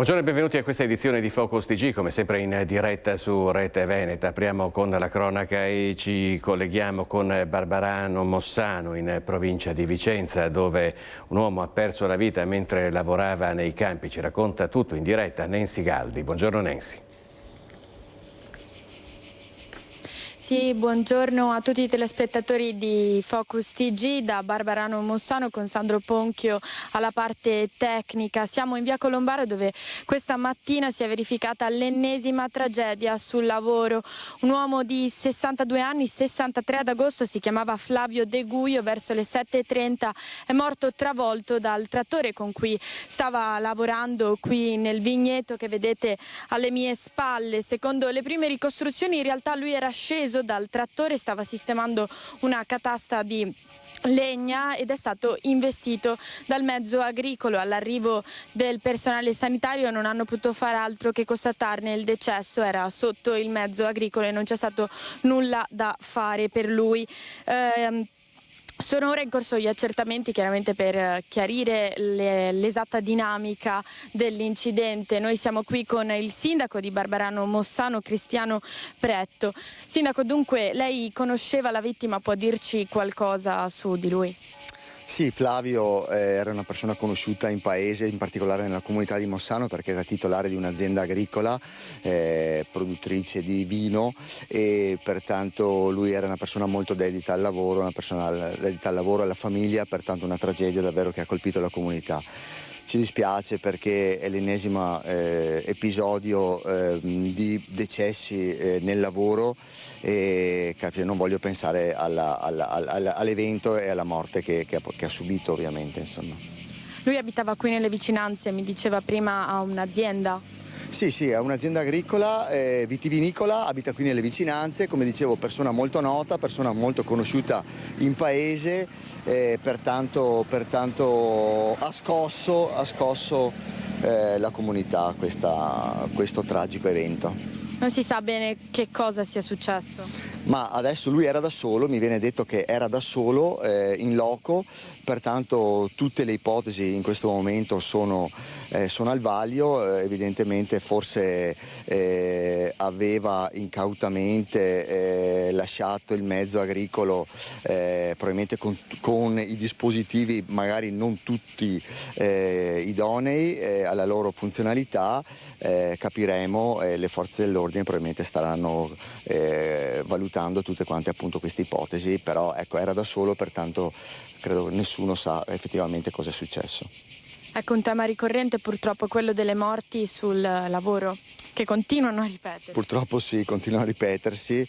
Buongiorno e benvenuti a questa edizione di Focus TG, come sempre in diretta su Rete Veneta. Apriamo con la cronaca e ci colleghiamo con Barbarano Mossano in provincia di Vicenza, dove un uomo ha perso la vita mentre lavorava nei campi. Ci racconta tutto in diretta Nancy Galdi. Buongiorno Nancy. Sì, buongiorno a tutti i telespettatori di Focus TG da Barbarano Mossano con Sandro Ponchio alla parte tecnica. Siamo in via Colombaro dove questa mattina si è verificata l'ennesima tragedia sul lavoro. Un uomo di 62 anni, 63 ad agosto, si chiamava Flavio De Guio, verso le 7:30 è morto travolto dal trattore con cui stava lavorando qui nel vigneto che vedete alle mie spalle. Secondo le prime ricostruzioni in realtà lui era sceso dal trattore, stava sistemando una catasta di legna ed è stato investito dal mezzo agricolo. All'arrivo del personale sanitario non hanno potuto far altro che constatarne il decesso, era sotto il mezzo agricolo e non c'è stato nulla da fare per lui. Sono ora in corso gli accertamenti chiaramente per chiarire l'esatta dinamica dell'incidente. Noi siamo qui con il sindaco di Barbarano Mossano, Cristiano Pretto. Sindaco, dunque lei conosceva la vittima, può dirci qualcosa su di lui? Sì, Flavio era una persona conosciuta in paese, in particolare nella comunità di Mossano, perché era titolare di un'azienda agricola, produttrice di vino, e pertanto lui era una persona molto dedita al lavoro, una persona dedita al lavoro e alla famiglia, pertanto una tragedia davvero che ha colpito la comunità. Ci dispiace perché è l'ennesimo episodio di decessi nel lavoro e non voglio pensare all'evento e alla morte che ha subito, ovviamente, insomma. Lui abitava qui nelle vicinanze, mi diceva prima, a un'azienda. Sì, è un'azienda agricola, vitivinicola, abita qui nelle vicinanze, come dicevo, persona molto nota, persona molto conosciuta in paese, pertanto ha scosso la comunità questo tragico evento. Non si sa bene che cosa sia successo. Ma adesso lui era da solo, mi viene detto che era da solo in loco, pertanto tutte le ipotesi in questo momento sono al vaglio. Evidentemente forse aveva incautamente lasciato il mezzo agricolo, probabilmente con i dispositivi magari non tutti idonei alla loro funzionalità. Capiremo, le forze dell'ordine probabilmente staranno valutando tutte quante appunto queste ipotesi, però ecco, era da solo, pertanto credo che nessuno sa effettivamente cosa è successo. Ecco, un tema ricorrente purtroppo quello delle morti sul lavoro, che continuano a ripetersi. Purtroppo sì, continuano a ripetersi,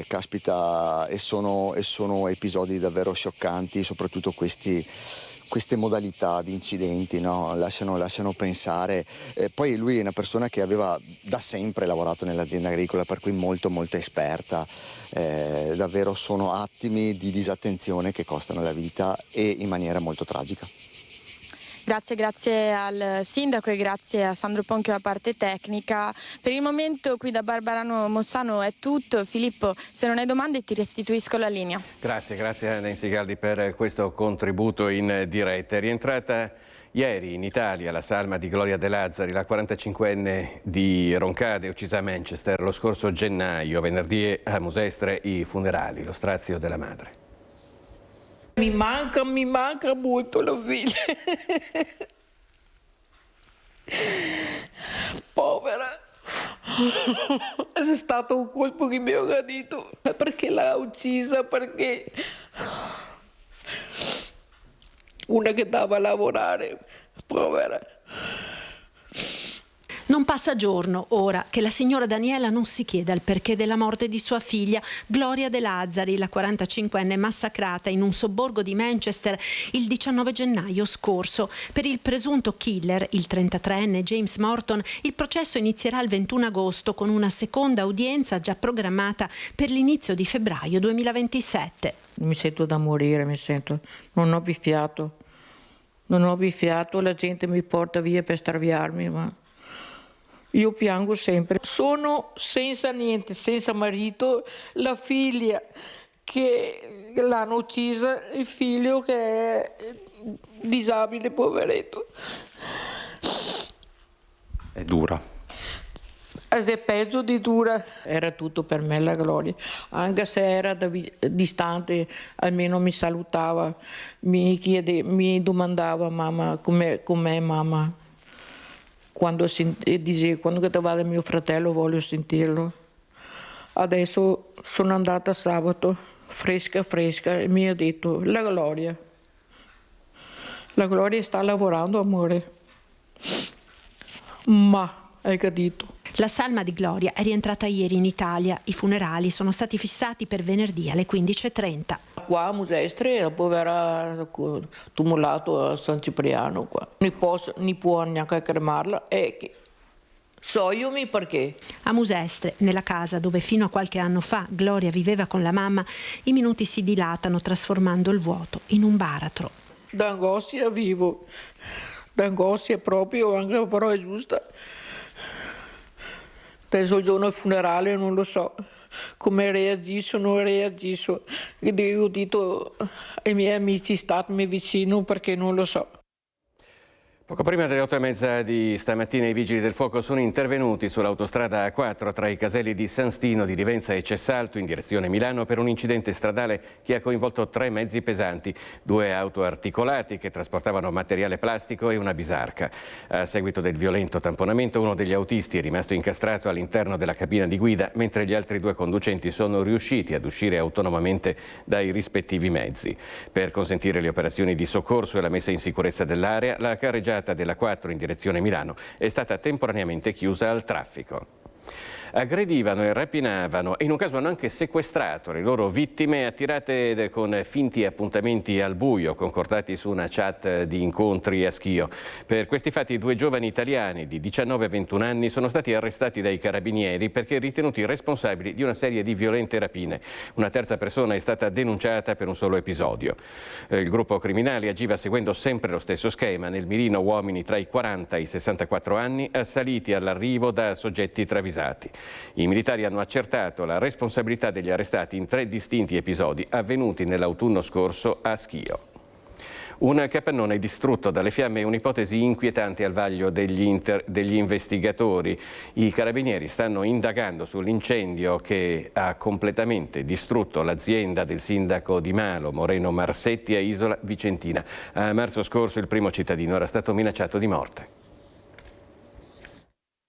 caspita, e sono episodi davvero scioccanti, soprattutto queste modalità di incidenti, no? lasciano pensare. Poi lui è una persona che aveva da sempre lavorato nell'azienda agricola, per cui molto esperta. Davvero sono attimi di disattenzione che costano la vita e in maniera molto tragica. Grazie al sindaco e grazie a Sandro Ponchio alla parte tecnica. Per il momento qui da Barbarano Mossano è tutto. Filippo, se non hai domande ti restituisco la linea. Grazie a Nancy Galdi per questo contributo in diretta. È rientrata ieri in Italia la salma di Gloria De Lazzari, la 45enne di Roncade, uccisa a Manchester lo scorso gennaio. Venerdì a Musestre i funerali, lo strazio della madre. Mi manca molto la figlia. Povera. È stato un colpo che mi ha gradito. Perché l'ha uccisa? Perché una che dava a lavorare, povera. Non passa giorno ora che la signora Daniela non si chieda il perché della morte di sua figlia Gloria De Lazzari, la 45enne massacrata in un sobborgo di Manchester il 19 gennaio scorso. Per il presunto killer, il 33enne James Morton, il processo inizierà il 21 agosto con una seconda udienza già programmata per l'inizio di febbraio 2027. Mi sento da morire, non ho più fiato, la gente mi porta via per straviarmi, ma io piango sempre. Sono senza niente, senza marito, la figlia che l'hanno uccisa, il figlio che è disabile, poveretto. È dura. È peggio di dura. Era tutto per me la Gloria. Anche se era distante, almeno mi salutava, mi domandava mamma, com'è mamma. Quando diceva, quando vado mio fratello voglio sentirlo. Adesso sono andata sabato, fresca, e mi ha detto, la Gloria sta lavorando, amore. Ma, hai capito? La salma di Gloria è rientrata ieri in Italia. I funerali sono stati fissati per venerdì alle 15:30. Qua a Musestre, dopo verrà tumulato a San Cipriano. Qua. Non può neanche cremarla. So io perché. A Musestre, nella casa dove fino a qualche anno fa Gloria viveva con la mamma, i minuti si dilatano trasformando il vuoto in un baratro. D'angoscia vivo. D'angoscia proprio, anche la parola è giusta. Adesso il giorno del funerale non lo so come reagisco, non reagisco. Io ho detto ai miei amici statemi vicino perché non lo so. Poco prima delle 8:30 di stamattina i vigili del fuoco sono intervenuti sull'autostrada A4 tra i caselli di San Stino di Livenza e Cessalto in direzione Milano per un incidente stradale che ha coinvolto 3 mezzi pesanti, 2 auto articolati che trasportavano materiale plastico e una bisarca. A seguito del violento tamponamento uno degli autisti è rimasto incastrato all'interno della cabina di guida mentre gli altri 2 conducenti sono riusciti ad uscire autonomamente dai rispettivi mezzi. Per consentire le operazioni di soccorso e la messa in sicurezza dell'area, la carreggiata della 4 in direzione Milano è stata temporaneamente chiusa al traffico. Aggredivano e rapinavano e in un caso hanno anche sequestrato le loro vittime attirate con finti appuntamenti al buio concordati su una chat di incontri a Schio. Per questi fatti 2 giovani italiani di 19 e 21 anni sono stati arrestati dai carabinieri perché ritenuti responsabili di una serie di violente rapine. Una terza persona è stata denunciata per un solo episodio. Il gruppo criminale agiva seguendo sempre lo stesso schema. Nel mirino uomini tra i 40 e i 64 anni assaliti all'arrivo da soggetti travisati. I militari hanno accertato la responsabilità degli arrestati in 3 distinti episodi avvenuti nell'autunno scorso a Schio. Un capannone distrutto dalle fiamme è un'ipotesi inquietante al vaglio degli investigatori. I carabinieri stanno indagando sull'incendio che ha completamente distrutto l'azienda del sindaco di Malo, Moreno Marsetti, a Isola Vicentina. A marzo scorso il primo cittadino era stato minacciato di morte.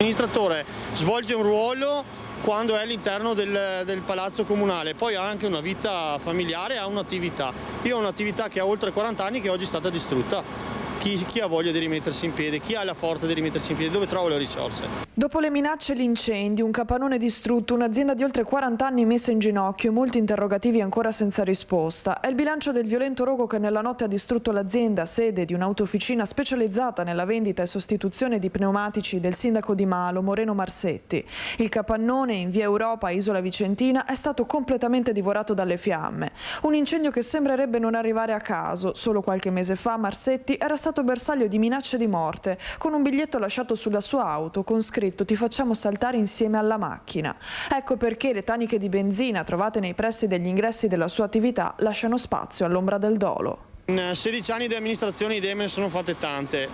L'amministratore svolge un ruolo quando è all'interno del palazzo comunale, poi ha anche una vita familiare, ha un'attività. Io ho un'attività che ha oltre 40 anni che oggi è stata distrutta. Chi ha voglia di rimettersi in piedi, chi ha la forza di rimettersi in piedi, dove trovo le risorse? Dopo le minacce e gli incendi, un capannone distrutto, un'azienda di oltre 40 anni messa in ginocchio e molti interrogativi ancora senza risposta. È il bilancio del violento rogo che nella notte ha distrutto l'azienda, sede di un'autofficina specializzata nella vendita e sostituzione di pneumatici del sindaco di Malo, Moreno Marsetti. Il capannone in via Europa, Isola Vicentina, è stato completamente divorato dalle fiamme. Un incendio che sembrerebbe non arrivare a caso. Solo qualche mese fa Marsetti era stato bersaglio di minacce di morte, con un biglietto lasciato sulla sua auto con scritto "Ti facciamo saltare insieme alla macchina". Ecco perché le taniche di benzina trovate nei pressi degli ingressi della sua attività lasciano spazio all'ombra del dolo. In 16 anni di amministrazione idee me ne sono fatte tante,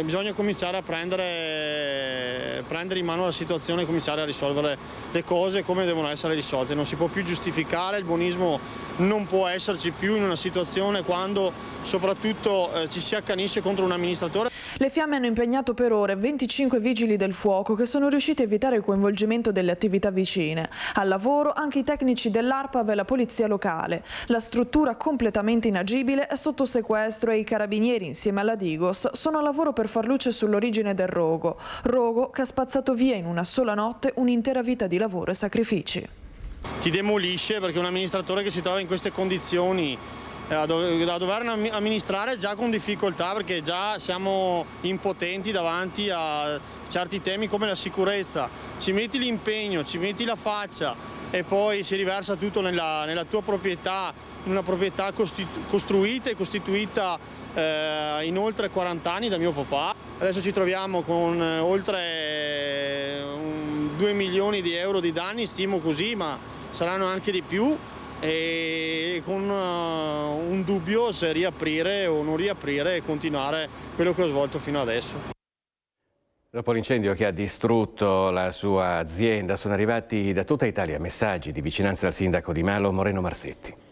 bisogna cominciare a prendere in mano la situazione e cominciare a risolvere le cose come devono essere risolte. Non si può più giustificare, il buonismo non può esserci più in una situazione quando soprattutto ci si accanisce contro un amministratore. Le fiamme hanno impegnato per ore 25 vigili del fuoco che sono riusciti a evitare il coinvolgimento delle attività vicine. Al lavoro anche i tecnici dell'ARPAV e la polizia locale. La struttura completamente inagibile è sotto sequestro e i carabinieri insieme alla Digos sono a lavoro per far luce sull'origine del rogo. Rogo che ha spazzato via in una sola notte un'intera vita di lavoro e sacrifici. Ti demolisce perché un amministratore che si trova in queste condizioni da dover amministrare già con difficoltà perché già siamo impotenti davanti a certi temi come la sicurezza, ci metti l'impegno, ci metti la faccia e poi si riversa tutto nella tua proprietà, in una proprietà costruita e costituita in oltre 40 anni da mio papà. Adesso ci troviamo con oltre 2 milioni di euro di danni, stimo così, ma saranno anche di più. E con un dubbio se riaprire o non riaprire e continuare quello che ho svolto fino adesso. Dopo l'incendio che ha distrutto la sua azienda, sono arrivati da tutta Italia messaggi di vicinanza al sindaco di Malo, Moreno Marsetti.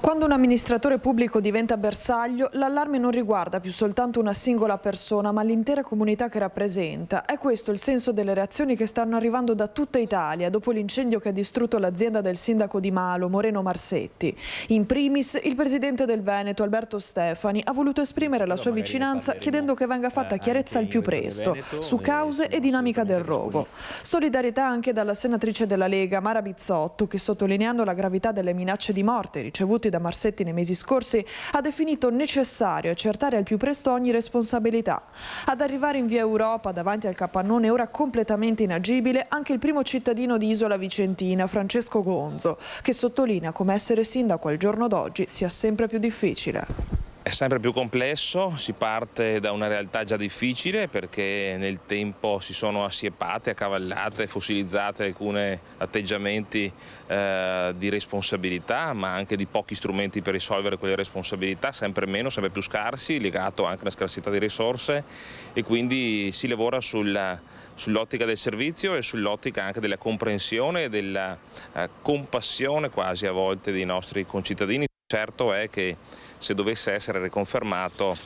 Quando un amministratore pubblico diventa bersaglio, l'allarme non riguarda più soltanto una singola persona, ma l'intera comunità che rappresenta. È questo il senso delle reazioni che stanno arrivando da tutta Italia dopo l'incendio che ha distrutto l'azienda del sindaco di Malo, Moreno Marsetti. In primis, il presidente del Veneto, Alberto Stefani, ha voluto esprimere la sua vicinanza chiedendo che venga fatta chiarezza al più presto su cause e dinamica del rogo. Solidarietà anche dalla senatrice della Lega, Mara Bizzotto, che sottolineando la gravità delle minacce di morte ricevute da Marsetti nei mesi scorsi, ha definito necessario accertare al più presto ogni responsabilità. Ad arrivare in via Europa davanti al capannone ora completamente inagibile anche il primo cittadino di Isola Vicentina, Francesco Gonzo, che sottolinea come essere sindaco al giorno d'oggi sia sempre più difficile. È sempre più complesso, si parte da una realtà già difficile perché nel tempo si sono assiepate, accavallate, fossilizzate alcuni atteggiamenti di responsabilità, ma anche di pochi strumenti per risolvere quelle responsabilità, sempre meno, sempre più scarsi, legato anche alla scarsità di risorse, e quindi si lavora sull'ottica del servizio e sull'ottica anche della comprensione e della compassione quasi a volte dei nostri concittadini. Certo è che se dovesse essere riconfermato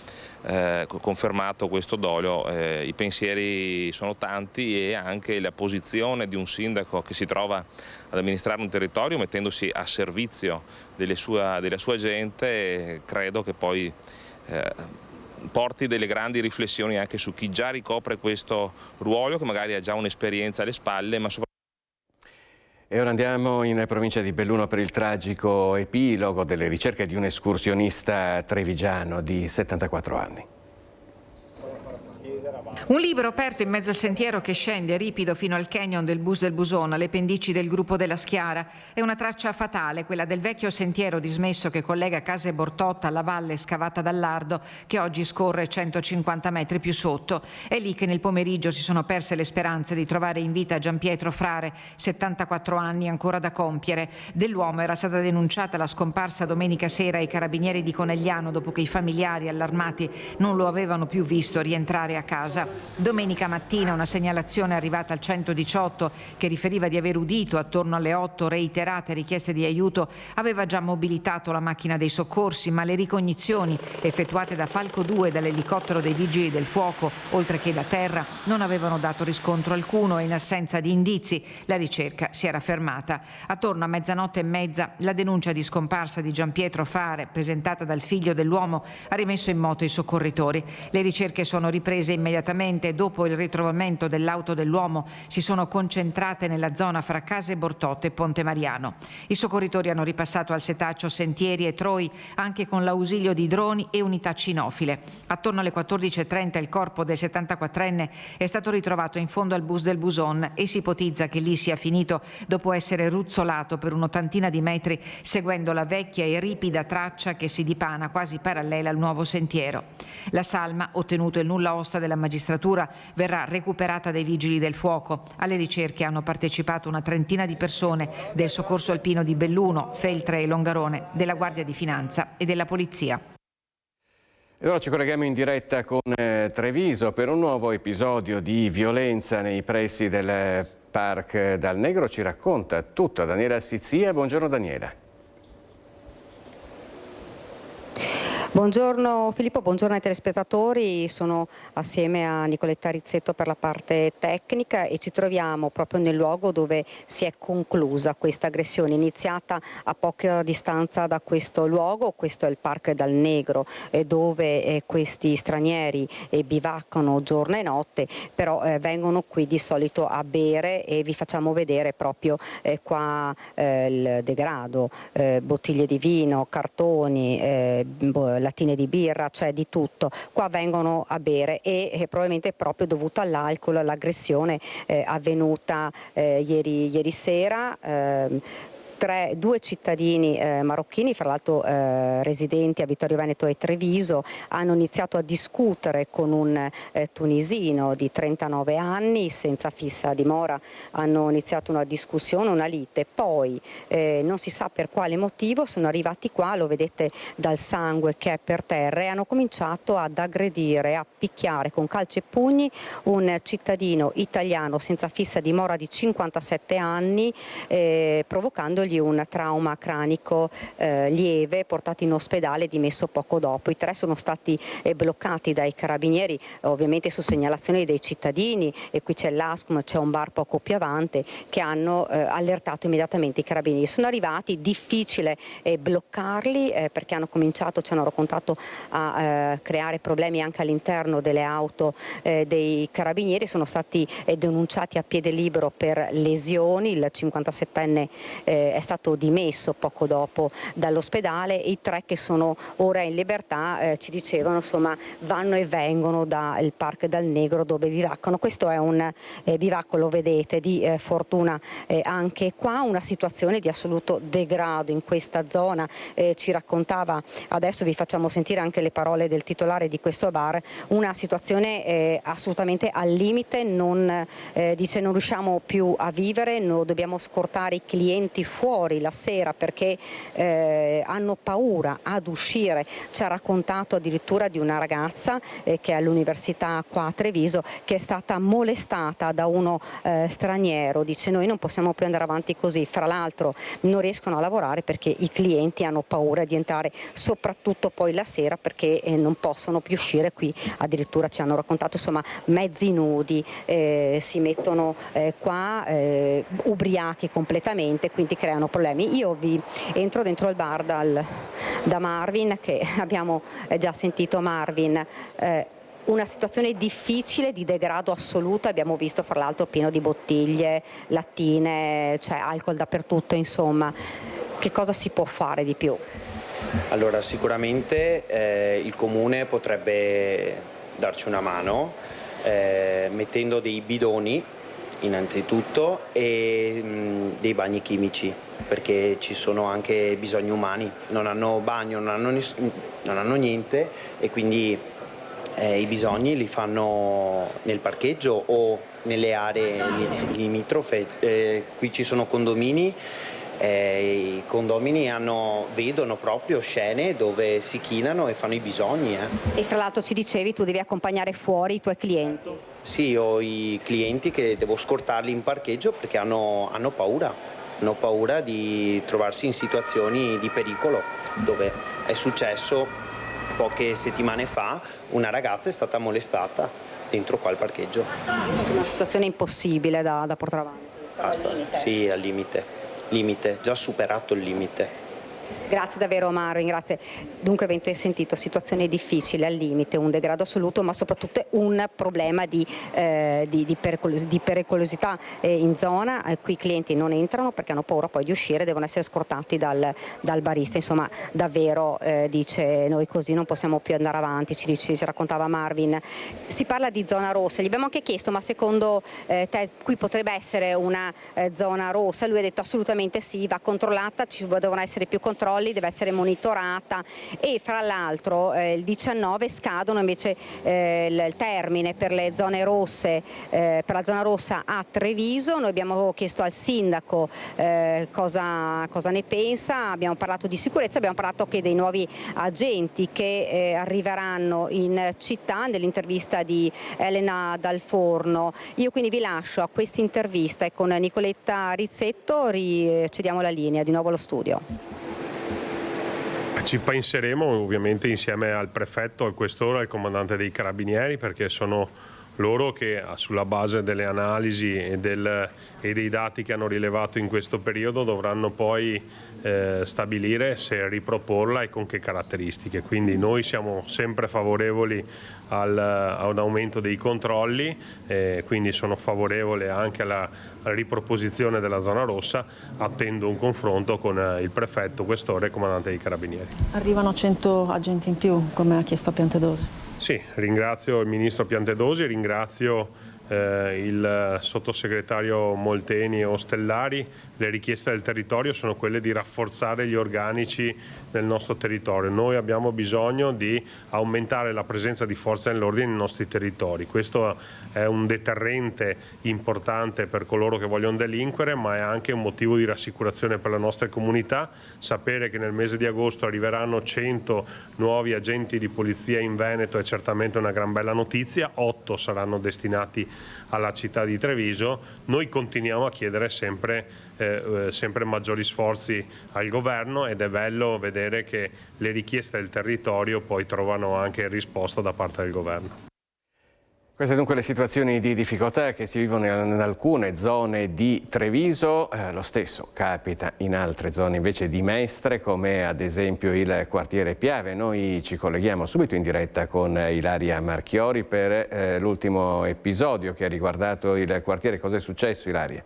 confermato questo dolo, i pensieri sono tanti e anche la posizione di un sindaco che si trova ad amministrare un territorio mettendosi a servizio della sua gente, credo che poi porti delle grandi riflessioni anche su chi già ricopre questo ruolo, che magari ha già un'esperienza alle spalle, ma soprattutto. E ora andiamo in provincia di Belluno per il tragico epilogo delle ricerche di un escursionista trevigiano di 74 anni. Un libro aperto in mezzo al sentiero che scende ripido fino al canyon del Bus del Buson, alle pendici del gruppo della Schiara. È una traccia fatale, quella del vecchio sentiero dismesso che collega Case Bortotta alla valle scavata dall'Ardo, che oggi scorre 150 metri più sotto. È lì che nel pomeriggio si sono perse le speranze di trovare in vita Gianpietro Frare, 74 anni ancora da compiere. Dell'uomo era stata denunciata la scomparsa domenica sera ai carabinieri di Conegliano dopo che i familiari allarmati non lo avevano più visto rientrare a casa. Domenica mattina una segnalazione arrivata al 118 che riferiva di aver udito attorno alle 8 reiterate richieste di aiuto aveva già mobilitato la macchina dei soccorsi, ma le ricognizioni effettuate da Falco 2 dall'elicottero dei vigili del fuoco, oltre che da terra, non avevano dato riscontro alcuno e in assenza di indizi la ricerca si era fermata. Attorno a mezzanotte e mezza la denuncia di scomparsa di Gianpietro Frare, presentata dal figlio dell'uomo, ha rimesso in moto i soccorritori. Le ricerche sono riprese immediatamente. Dopo il ritrovamento dell'auto dell'uomo si sono concentrate nella zona fra Case Bortotte e Ponte Mariano. I soccorritori hanno ripassato al setaccio sentieri e troi anche con l'ausilio di droni e unità cinofile. Attorno alle 14:30 il corpo del 74enne è stato ritrovato in fondo al Bus del Buson e si ipotizza che lì sia finito dopo essere ruzzolato per un'ottantina di metri seguendo la vecchia e ripida traccia che si dipana quasi parallela al nuovo sentiero. La salma, ottenuto il nulla osta della magistratura, verrà recuperata dai vigili del fuoco. Alle ricerche hanno partecipato una trentina di persone del Soccorso Alpino di Belluno, Feltre e Longarone, della Guardia di Finanza e della Polizia. E ora ci colleghiamo in diretta con Treviso per un nuovo episodio di violenza nei pressi del Parc Dal Negro. Ci racconta tutto Daniela Sizia. Buongiorno Daniela. Buongiorno Filippo, buongiorno ai telespettatori, sono assieme a Nicoletta Rizzetto per la parte tecnica e ci troviamo proprio nel luogo dove si è conclusa questa aggressione iniziata a poca distanza da questo luogo. Questo è il Parc Dal Negro dove questi stranieri bivaccano giorno e notte, però vengono qui di solito a bere e vi facciamo vedere proprio qua il degrado, bottiglie di vino, cartoni, lattine di birra, c'è di tutto. Qua vengono a bere e probabilmente proprio dovuto all'alcol, all'aggressione avvenuta ieri sera. due cittadini marocchini, fra l'altro residenti a Vittorio Veneto e Treviso, hanno iniziato a discutere con un tunisino di 39 anni senza fissa dimora, hanno iniziato una discussione, una lite, poi non si sa per quale motivo sono arrivati qua, lo vedete dal sangue che è per terra, e hanno cominciato ad aggredire, a picchiare con calci e pugni un cittadino italiano senza fissa dimora di 57 anni, provocandogli un trauma cranico lieve, portato in ospedale e dimesso poco dopo. I tre sono stati bloccati dai carabinieri, ovviamente su segnalazione dei cittadini, e qui c'è l'ASCM, c'è un bar poco più avanti, che hanno allertato immediatamente i carabinieri. Sono arrivati, difficile bloccarli perché hanno cominciato, ci hanno raccontato, a creare problemi anche all'interno delle auto dei carabinieri. Sono stati denunciati a piede libero per lesioni, il 57enne è stato dimesso poco dopo dall'ospedale, i tre che sono ora in libertà ci dicevano, insomma, vanno e vengono dal Parco del Negro dove bivaccano. Questo è un bivacco, lo vedete, di fortuna anche qua, una situazione di assoluto degrado in questa zona. Ci raccontava, adesso vi facciamo sentire anche le parole del titolare di questo bar, una situazione assolutamente al limite, dice non riusciamo più a vivere, dobbiamo scortare i clienti fuori la sera perché hanno paura ad uscire. Ci ha raccontato addirittura di una ragazza che è all'università qua a Treviso, che è stata molestata da uno straniero. Dice noi non possiamo più andare avanti così, fra l'altro non riescono a lavorare perché i clienti hanno paura di entrare, soprattutto poi la sera, perché non possono più uscire. Qui addirittura ci hanno raccontato, insomma, mezzi nudi, si mettono qua ubriachi completamente, quindi creano problemi. Io vi entro dentro il bar da Marvin, che abbiamo già sentito. Marvin, una situazione difficile, di degrado assoluto, abbiamo visto fra l'altro pieno di bottiglie, lattine, c'è alcol dappertutto, insomma. Che cosa si può fare di più? Allora, sicuramente il Comune potrebbe darci una mano mettendo dei bidoni innanzitutto e dei bagni chimici, perché ci sono anche bisogni umani, non hanno bagno, non hanno niente, e quindi i bisogni li fanno nel parcheggio o nelle aree limitrofe. Qui ci sono condomini, i condomini vedono proprio scene dove si chinano e fanno i bisogni. E fra l'altro ci dicevi, tu devi accompagnare fuori i tuoi clienti. Sì, ho i clienti che devo scortarli in parcheggio perché hanno paura di trovarsi in situazioni di pericolo, dove è successo poche settimane fa, una ragazza è stata molestata dentro qua al parcheggio. Una situazione impossibile da portare avanti. Basta. Sì, al limite, già superato il limite. Grazie davvero Marvin, grazie. Dunque avete sentito, situazione difficile, al limite, un degrado assoluto, ma soprattutto un problema di pericolosità in zona. Qui i clienti non entrano perché hanno paura poi di uscire, devono essere scortati dal barista. Insomma, davvero dice noi così non possiamo più andare avanti, ci raccontava Marvin. Si parla di zona rossa, gli abbiamo anche chiesto ma secondo te qui potrebbe essere una zona rossa? Lui ha detto assolutamente sì, va controllata, ci devono essere più controlli, deve essere monitorata, e fra l'altro il 19 scadono invece il termine per le zone rosse, per la zona rossa a Treviso. Noi abbiamo chiesto al sindaco cosa ne pensa, abbiamo parlato di sicurezza, abbiamo parlato anche dei nuovi agenti che arriveranno in città, nell'intervista di Elena Dal Forno. Io quindi vi lascio a questa intervista e con Nicoletta Rizzetto cediamo la linea di nuovo allo studio. Ci penseremo ovviamente insieme al prefetto, al questore, al comandante dei carabinieri, perché sono loro che sulla base delle analisi e dei dati che hanno rilevato in questo periodo dovranno poi stabilire se riproporla e con che caratteristiche. Quindi noi siamo sempre favorevoli a un aumento dei controlli, quindi sono favorevole anche alla riproposizione della zona rossa, attendo un confronto con il prefetto, questore e comandante dei carabinieri. Arrivano 100 agenti in più, come ha chiesto Piantedosi. Sì, ringrazio il ministro Piantedosi, ringrazio il sottosegretario Molteni e Ostellari, le richieste del territorio sono quelle di rafforzare gli organici nel nostro territorio. Noi abbiamo bisogno di aumentare la presenza di forza dell'ordine nei nostri territori. Questo è un deterrente importante per coloro che vogliono delinquere, ma è anche un motivo di rassicurazione per le nostre comunità. Sapere che nel mese di agosto arriveranno 100 nuovi agenti di polizia in Veneto è certamente una gran bella notizia. 8 saranno destinati alla città di Treviso. Noi continuiamo a chiedere sempre maggiori sforzi al governo, ed è bello vedere che le richieste del territorio poi trovano anche risposta da parte del governo. Queste dunque le situazioni di difficoltà che si vivono in alcune zone di Treviso, lo stesso capita in altre zone invece di Mestre, come ad esempio il quartiere Piave. Noi ci colleghiamo subito in diretta con Ilaria Marchiori per l'ultimo episodio che ha riguardato il quartiere. Cosa è successo, Ilaria?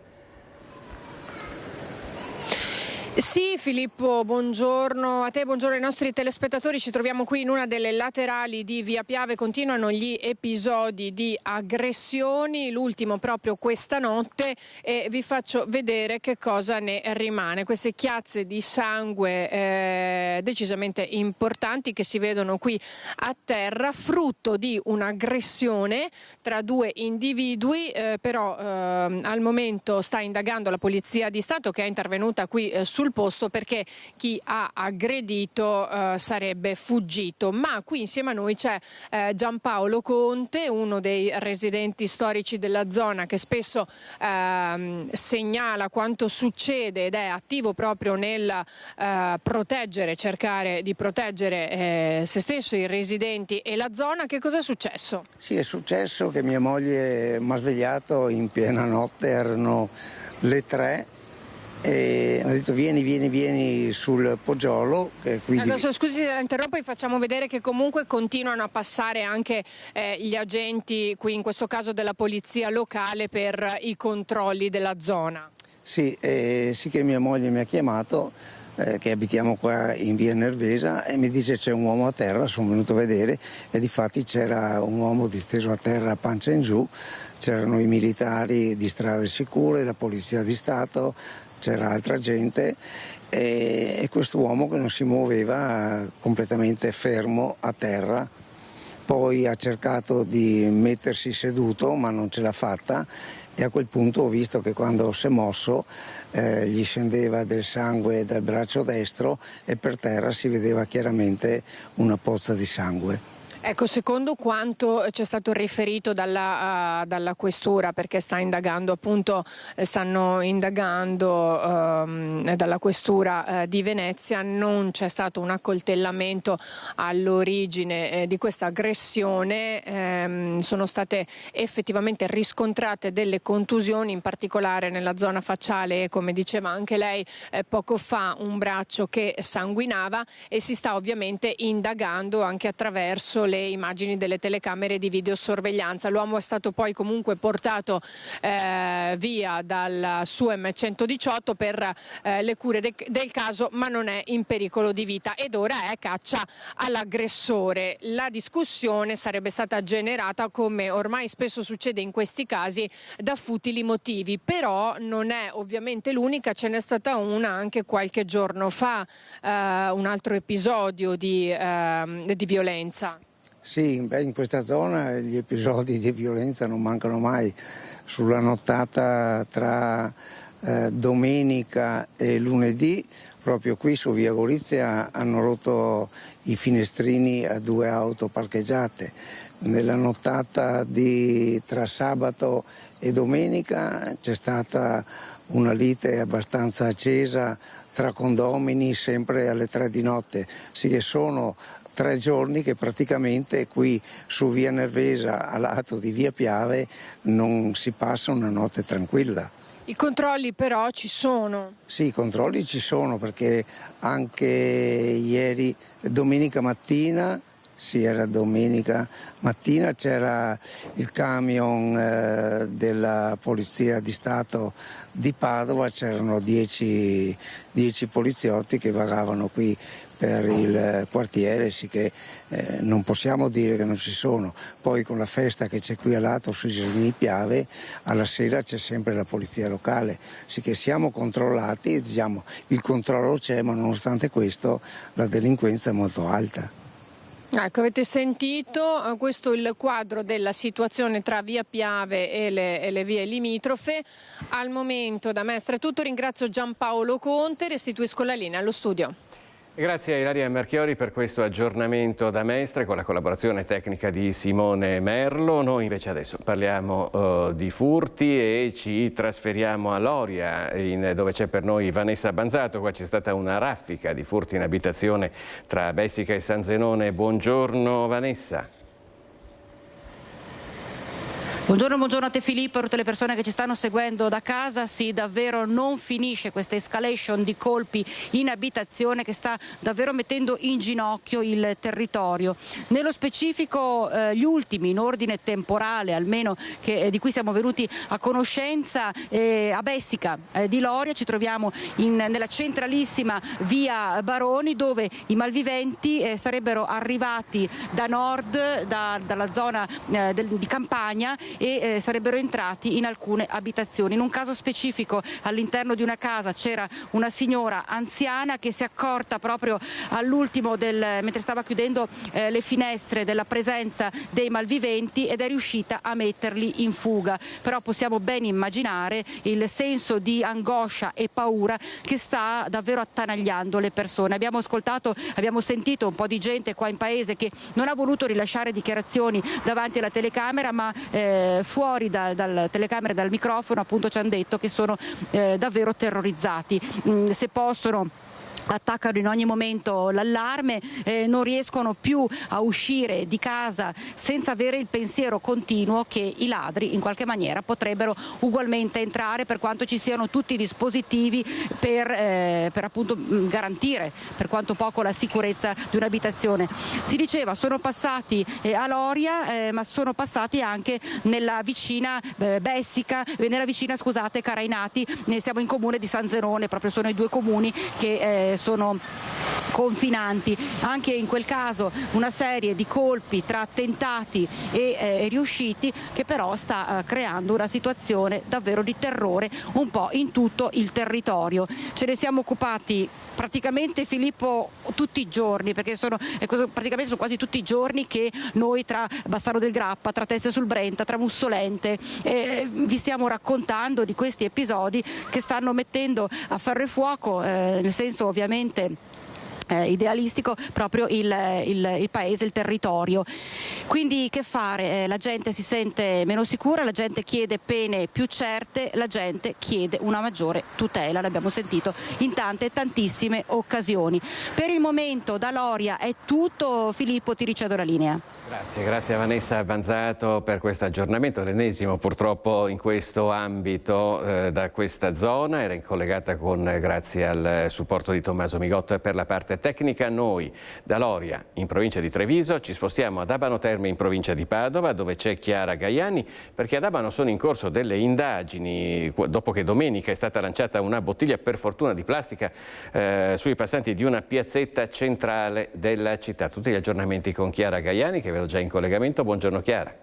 Sì, Filippo, buongiorno a te, buongiorno ai nostri telespettatori. Ci troviamo qui in una delle laterali di Via Piave. Continuano gli episodi di aggressioni, l'ultimo proprio questa notte, e vi faccio vedere che cosa ne rimane. Queste chiazze di sangue decisamente importanti che si vedono qui a terra, frutto di un'aggressione tra due individui, però al momento sta indagando la Polizia di Stato, che è intervenuta qui sul posto perché chi ha aggredito sarebbe fuggito. Ma qui insieme a noi c'è Giampaolo Conte, uno dei residenti storici della zona, che spesso segnala quanto succede ed è attivo proprio nel cercare di proteggere se stesso, i residenti e la zona. Che cosa è successo? Sì, è successo che mia moglie mi ha svegliato in piena notte, erano le 3. E mi ha detto vieni sul Poggiolo. Scusi se la interrompo, e facciamo vedere che comunque continuano a passare anche gli agenti qui, in questo caso della polizia locale, per i controlli della zona. Sì, sì che mia moglie mi ha chiamato, che abitiamo qua in via Nervesa, e mi dice c'è un uomo a terra. Sono venuto a vedere e difatti c'era un uomo disteso a terra a pancia in giù, c'erano i militari di Strade Sicure, la Polizia di Stato, c'era altra gente e questo uomo che non si muoveva, completamente fermo a terra. Poi ha cercato di mettersi seduto ma non ce l'ha fatta, e a quel punto ho visto che quando si è mosso gli scendeva del sangue dal braccio destro e per terra si vedeva chiaramente una pozza di sangue. Ecco, secondo quanto c'è stato riferito dalla questura, perché stanno indagando dalla questura di Venezia, non c'è stato un accoltellamento all'origine di questa aggressione. Sono state effettivamente riscontrate delle contusioni, in particolare nella zona facciale, e come diceva anche lei poco fa, un braccio che sanguinava, e si sta ovviamente indagando anche attraverso le immagini delle telecamere di videosorveglianza. L'uomo è stato poi comunque portato via dal suo M118 per le cure del caso, ma non è in pericolo di vita, ed ora è caccia all'aggressore. La discussione sarebbe stata generata, come ormai spesso succede in questi casi, da futili motivi, però non è ovviamente l'unica. Ce n'è stata una anche qualche giorno fa, un altro episodio di violenza. Sì, in questa zona gli episodi di violenza non mancano mai. Sulla nottata tra domenica e lunedì, proprio qui su via Gorizia, hanno rotto i finestrini a 2 auto parcheggiate. Nella nottata tra sabato e domenica c'è stata una lite abbastanza accesa tra condomini, sempre alle 3 di notte. Sì, che sono 3 giorni che praticamente qui su via Nervesa, a lato di via Piave, non si passa una notte tranquilla. I controlli però ci sono? Sì, i controlli ci sono, perché anche ieri, domenica mattina, Sì, era domenica mattina, c'era il camion della Polizia di Stato di Padova, c'erano 10 poliziotti che vagavano qui per il quartiere, sì che non possiamo dire che non ci sono. Poi con la festa che c'è qui a lato sui Giardini Piave, alla sera c'è sempre la polizia locale, sì che siamo controllati, diciamo, il controllo c'è, ma nonostante questo la delinquenza è molto alta. Ecco, avete sentito, questo è il quadro della situazione tra via Piave e le vie limitrofe. Al momento da Mestre è tutto, ringrazio Giampaolo Conte, restituisco la linea allo studio. Grazie a Ilaria Marchiori per questo aggiornamento da Mestre con la collaborazione tecnica di Simone Merlo. Noi invece adesso parliamo di furti e ci trasferiamo a Loria, dove c'è per noi Vanessa Banzato. Qua c'è stata una raffica di furti in abitazione tra Bessica e San Zenone. Buongiorno Vanessa. Buongiorno a te Filippo e a tutte le persone che ci stanno seguendo da casa. Sì, davvero non finisce questa escalation di colpi in abitazione che sta davvero mettendo in ginocchio il territorio. Nello specifico gli ultimi in ordine temporale, almeno di cui siamo venuti a conoscenza, a Bessica di Loria. Ci troviamo nella centralissima via Baroni, dove i malviventi sarebbero arrivati da nord, dalla zona di Campania, e sarebbero entrati in alcune abitazioni. In un caso specifico all'interno di una casa c'era una signora anziana che si è accorta proprio all'ultimo mentre stava chiudendo le finestre, della presenza dei malviventi, ed è riuscita a metterli in fuga. Però possiamo ben immaginare il senso di angoscia e paura che sta davvero attanagliando le persone. Abbiamo sentito un po' di gente qua in paese che non ha voluto rilasciare dichiarazioni davanti alla telecamera, ma fuori dal telecamera e dal microfono appunto ci hanno detto che sono davvero terrorizzati. Se possono attaccano in ogni momento l'allarme, non riescono più a uscire di casa senza avere il pensiero continuo che i ladri in qualche maniera potrebbero ugualmente entrare, per quanto ci siano tutti i dispositivi per appunto garantire per quanto poco la sicurezza di un'abitazione. Si diceva sono passati a Loria, ma sono passati anche nella vicina Bessica, nella vicina Carainati, siamo in comune di San Zenone, proprio sono i due comuni che sono confinanti. Anche in quel caso una serie di colpi tra tentati e riusciti, che però sta creando una situazione davvero di terrore un po' in tutto il territorio. Ce ne siamo occupati praticamente, Filippo, tutti i giorni, perché praticamente sono quasi tutti i giorni che noi tra Bassano del Grappa, tra Teste sul Brenta, tra Mussolente vi stiamo raccontando di questi episodi che stanno mettendo a ferro e fuoco, nel senso ovviamente idealistico, proprio il paese, il territorio. Quindi che fare? La gente si sente meno sicura, la gente chiede pene più certe, la gente chiede una maggiore tutela, l'abbiamo sentito in tantissime occasioni. Per il momento da Loria è tutto. Filippo, ti ricevo la linea. Grazie a Vanessa Banzato per questo aggiornamento, l'ennesimo purtroppo in questo ambito da questa zona. Era collegata grazie al supporto di Tommaso Migotto per la parte tecnica. Noi da Loria in provincia di Treviso ci spostiamo ad Abano Terme in provincia di Padova, dove c'è Chiara Gaiani, perché ad Abano sono in corso delle indagini dopo che domenica è stata lanciata una bottiglia, per fortuna di plastica, sui passanti di una piazzetta centrale della città. Tutti gli aggiornamenti con Chiara Gaiani, che vedo già in collegamento. Buongiorno Chiara.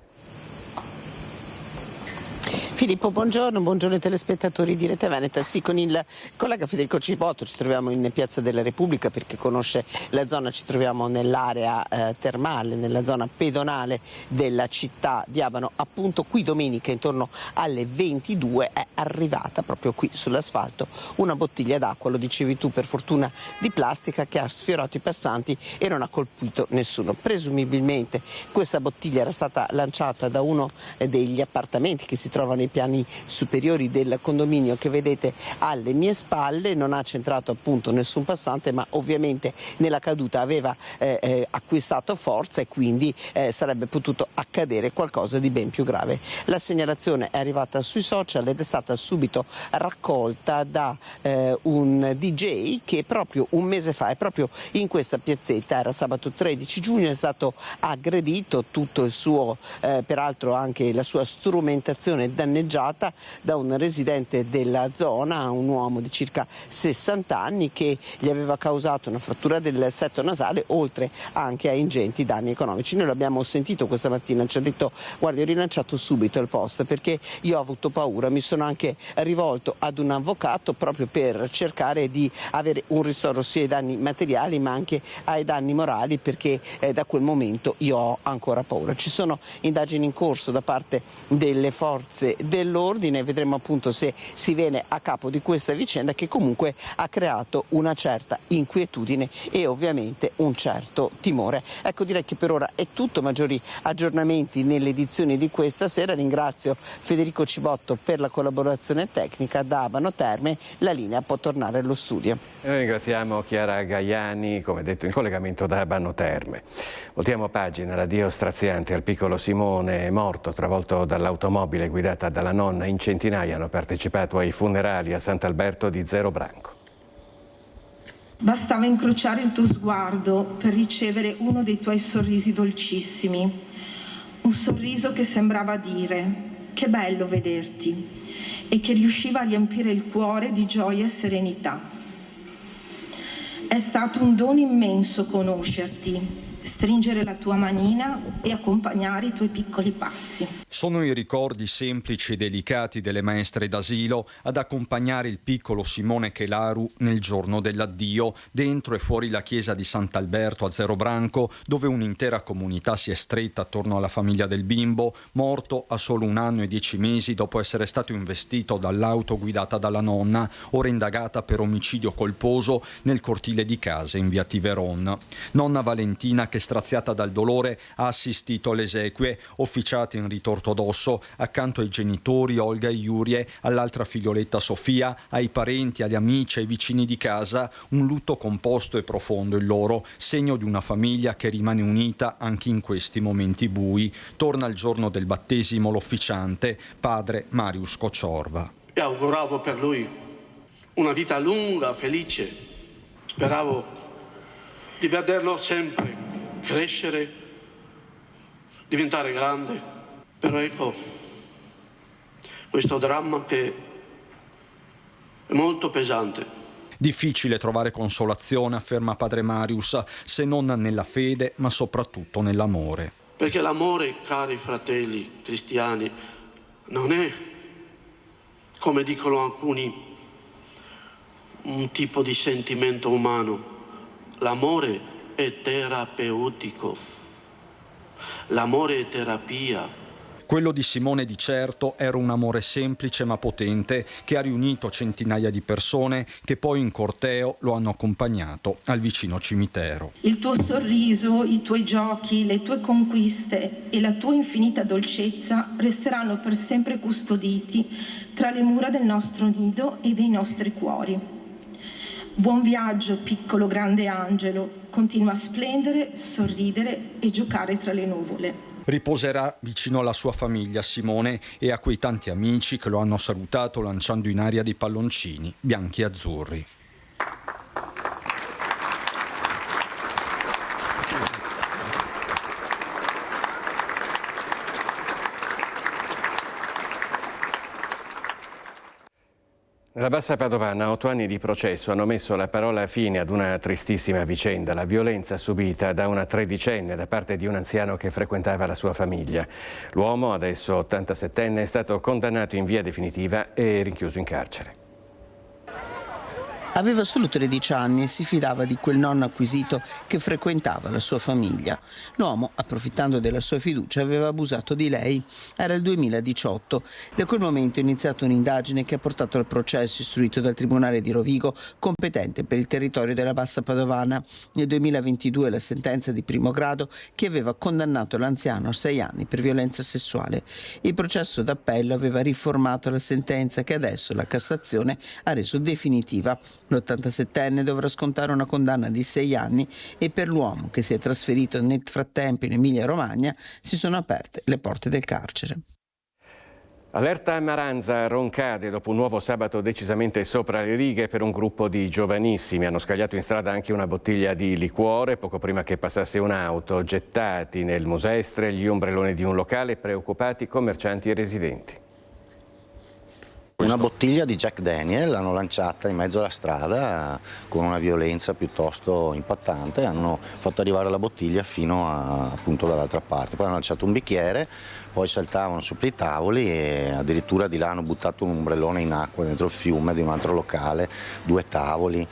Filippo, buongiorno ai telespettatori di Rete Veneta. Sì, con il collega Federico Cipotto ci troviamo in Piazza della Repubblica perché conosce la zona. Ci troviamo nell'area termale, nella zona pedonale della città di Abano. Appunto qui domenica intorno alle 22 è arrivata proprio qui sull'asfalto una bottiglia d'acqua, lo dicevi tu, per fortuna di plastica, che ha sfiorato i passanti e non ha colpito nessuno. Presumibilmente questa bottiglia era stata lanciata da uno degli appartamenti che si trovano nei piani superiori del condominio che vedete alle mie spalle. Non ha centrato appunto nessun passante, ma ovviamente nella caduta aveva acquistato forza e quindi sarebbe potuto accadere qualcosa di ben più grave. La segnalazione è arrivata sui social ed è stata subito raccolta da un DJ che proprio un mese fa, è proprio in questa piazzetta, era sabato 13 giugno, è stato aggredito, tutto il suo, peraltro anche la sua strumentazione danneggiata da un residente della zona, un uomo di circa 60 anni che gli aveva causato una frattura del setto nasale, oltre anche a ingenti danni economici. Noi l'abbiamo sentito questa mattina, ci ha detto: guardi, ho rilanciato subito il post perché io ho avuto paura, mi sono anche rivolto ad un avvocato proprio per cercare di avere un ristoro sia ai danni materiali ma anche ai danni morali, perché da quel momento io ho ancora paura. Ci sono indagini in corso da parte delle forze dell'ordine, vedremo appunto se si viene a capo di questa vicenda che comunque ha creato una certa inquietudine e ovviamente un certo timore. Ecco, direi che per ora è tutto. Maggiori aggiornamenti nelle edizioni di questa sera. Ringrazio Federico Cibotto per la collaborazione tecnica. Da Abano Terme la linea può tornare allo studio. Noi ringraziamo Chiara Gaiani, come detto, in collegamento da Abano Terme. Voltiamo pagina. L'addio straziante al piccolo Simone, morto travolto dall'automobile guidata dalla nonna. In centinaia hanno partecipato ai funerali a Sant'Alberto di Zero Branco. Bastava incrociare il tuo sguardo per ricevere uno dei tuoi sorrisi dolcissimi, un sorriso che sembrava dire che bello vederti e che riusciva a riempire il cuore di gioia e serenità. È stato un dono immenso conoscerti, stringere la tua manina e accompagnare i tuoi piccoli passi. Sono i ricordi semplici e delicati delle maestre d'asilo ad accompagnare il piccolo Simone Chelaru nel giorno dell'addio, dentro e fuori la chiesa di Sant'Alberto a Zero Branco, dove un'intera comunità si è stretta attorno alla famiglia del bimbo, morto a solo 1 anno e 10 mesi dopo essere stato investito dall'auto guidata dalla nonna, ora indagata per omicidio colposo nel cortile di casa in via Tiveron. Nonna Valentina, che straziata dal dolore ha assistito alle esequie officiate in rito ortodosso accanto ai genitori Olga e Yurie, all'altra figlioletta Sofia, ai parenti, agli amici, ai vicini di casa. Un lutto composto e profondo il loro, segno di una famiglia che rimane unita anche in questi momenti bui. Torna il giorno del battesimo l'officiante, padre Marius Cocciorva. E auguravo per lui una vita lunga, felice. Speravo di vederlo sempre crescere, diventare grande, però ecco questo dramma che è molto pesante. Difficile trovare consolazione, afferma padre Marius, se non nella fede ma soprattutto nell'amore. Perché l'amore, cari fratelli cristiani, non è, come dicono alcuni, un tipo di sentimento umano. L'amore è terapeutico, l'amore è terapia. Quello di Simone di certo era un amore semplice ma potente che ha riunito centinaia di persone che poi in corteo lo hanno accompagnato al vicino cimitero. Il tuo sorriso, i tuoi giochi, le tue conquiste e la tua infinita dolcezza resteranno per sempre custoditi tra le mura del nostro nido e dei nostri cuori. Buon viaggio, piccolo grande angelo, continua a splendere, sorridere e giocare tra le nuvole. Riposerà vicino alla sua famiglia Simone e a quei tanti amici che lo hanno salutato lanciando in aria dei palloncini bianchi e azzurri. Nella Bassa Padovana 8 anni di processo hanno messo la parola fine ad una tristissima vicenda, la violenza subita da una tredicenne da parte di un anziano che frequentava la sua famiglia. L'uomo, adesso 87enne, è stato condannato in via definitiva e rinchiuso in carcere. Aveva solo 13 anni e si fidava di quel nonno acquisito che frequentava la sua famiglia. L'uomo, approfittando della sua fiducia, aveva abusato di lei. Era il 2018. Da quel momento è iniziata un'indagine che ha portato al processo istruito dal Tribunale di Rovigo, competente per il territorio della Bassa Padovana. Nel 2022 la sentenza di primo grado che aveva condannato l'anziano a 6 anni per violenza sessuale. Il processo d'appello aveva riformato la sentenza che adesso la Cassazione ha reso definitiva. L'87enne dovrà scontare una condanna di 6 anni e per l'uomo che si è trasferito nel frattempo in Emilia-Romagna si sono aperte le porte del carcere. Allerta a Maranza, Roncade dopo un nuovo sabato decisamente sopra le righe per un gruppo di giovanissimi. Hanno scagliato in strada anche una bottiglia di liquore poco prima che passasse un'auto. Gettati nel Mosestre gli ombrelloni di un locale, preoccupati commercianti e residenti. Una bottiglia di Jack Daniel l'hanno lanciata in mezzo alla strada con una violenza piuttosto impattante, hanno fatto arrivare la bottiglia fino appunto dall'altra parte, poi hanno lanciato un bicchiere, poi saltavano sopra i tavoli e addirittura di là hanno buttato un ombrellone in acqua dentro il fiume di un altro locale, 2 tavoli,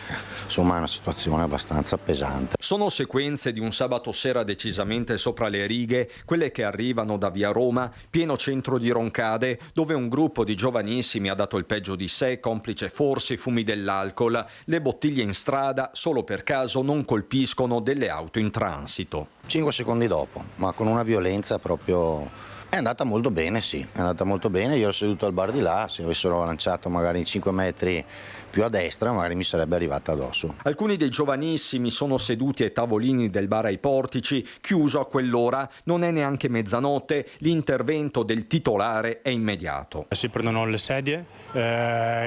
insomma è una situazione abbastanza pesante. Sono sequenze di un sabato sera decisamente sopra le righe, quelle che arrivano da via Roma, pieno centro di Roncade, dove un gruppo di giovanissimi ha dato il peggio di sé, complice forse i fumi dell'alcol. Le bottiglie in strada, solo per caso, non colpiscono delle auto in transito. 5 secondi dopo, ma con una violenza proprio... È andata molto bene, sì, è andata molto bene. Io ero seduto al bar di là, se avessero lanciato magari 5 metri più a destra magari mi sarebbe arrivata addosso. Alcuni dei giovanissimi sono seduti ai tavolini del bar ai Portici, chiuso a quell'ora, non è neanche mezzanotte, l'intervento del titolare è immediato. Si prendono le sedie,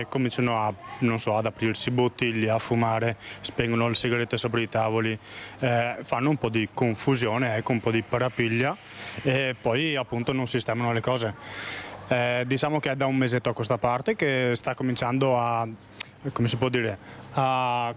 cominciano ad aprirsi bottiglie, a fumare, spengono le sigarette sopra i tavoli, fanno un po' di confusione, un po' di parapiglia e poi appunto non sistemano le cose. Diciamo che è da un mesetto a questa parte che sta cominciando a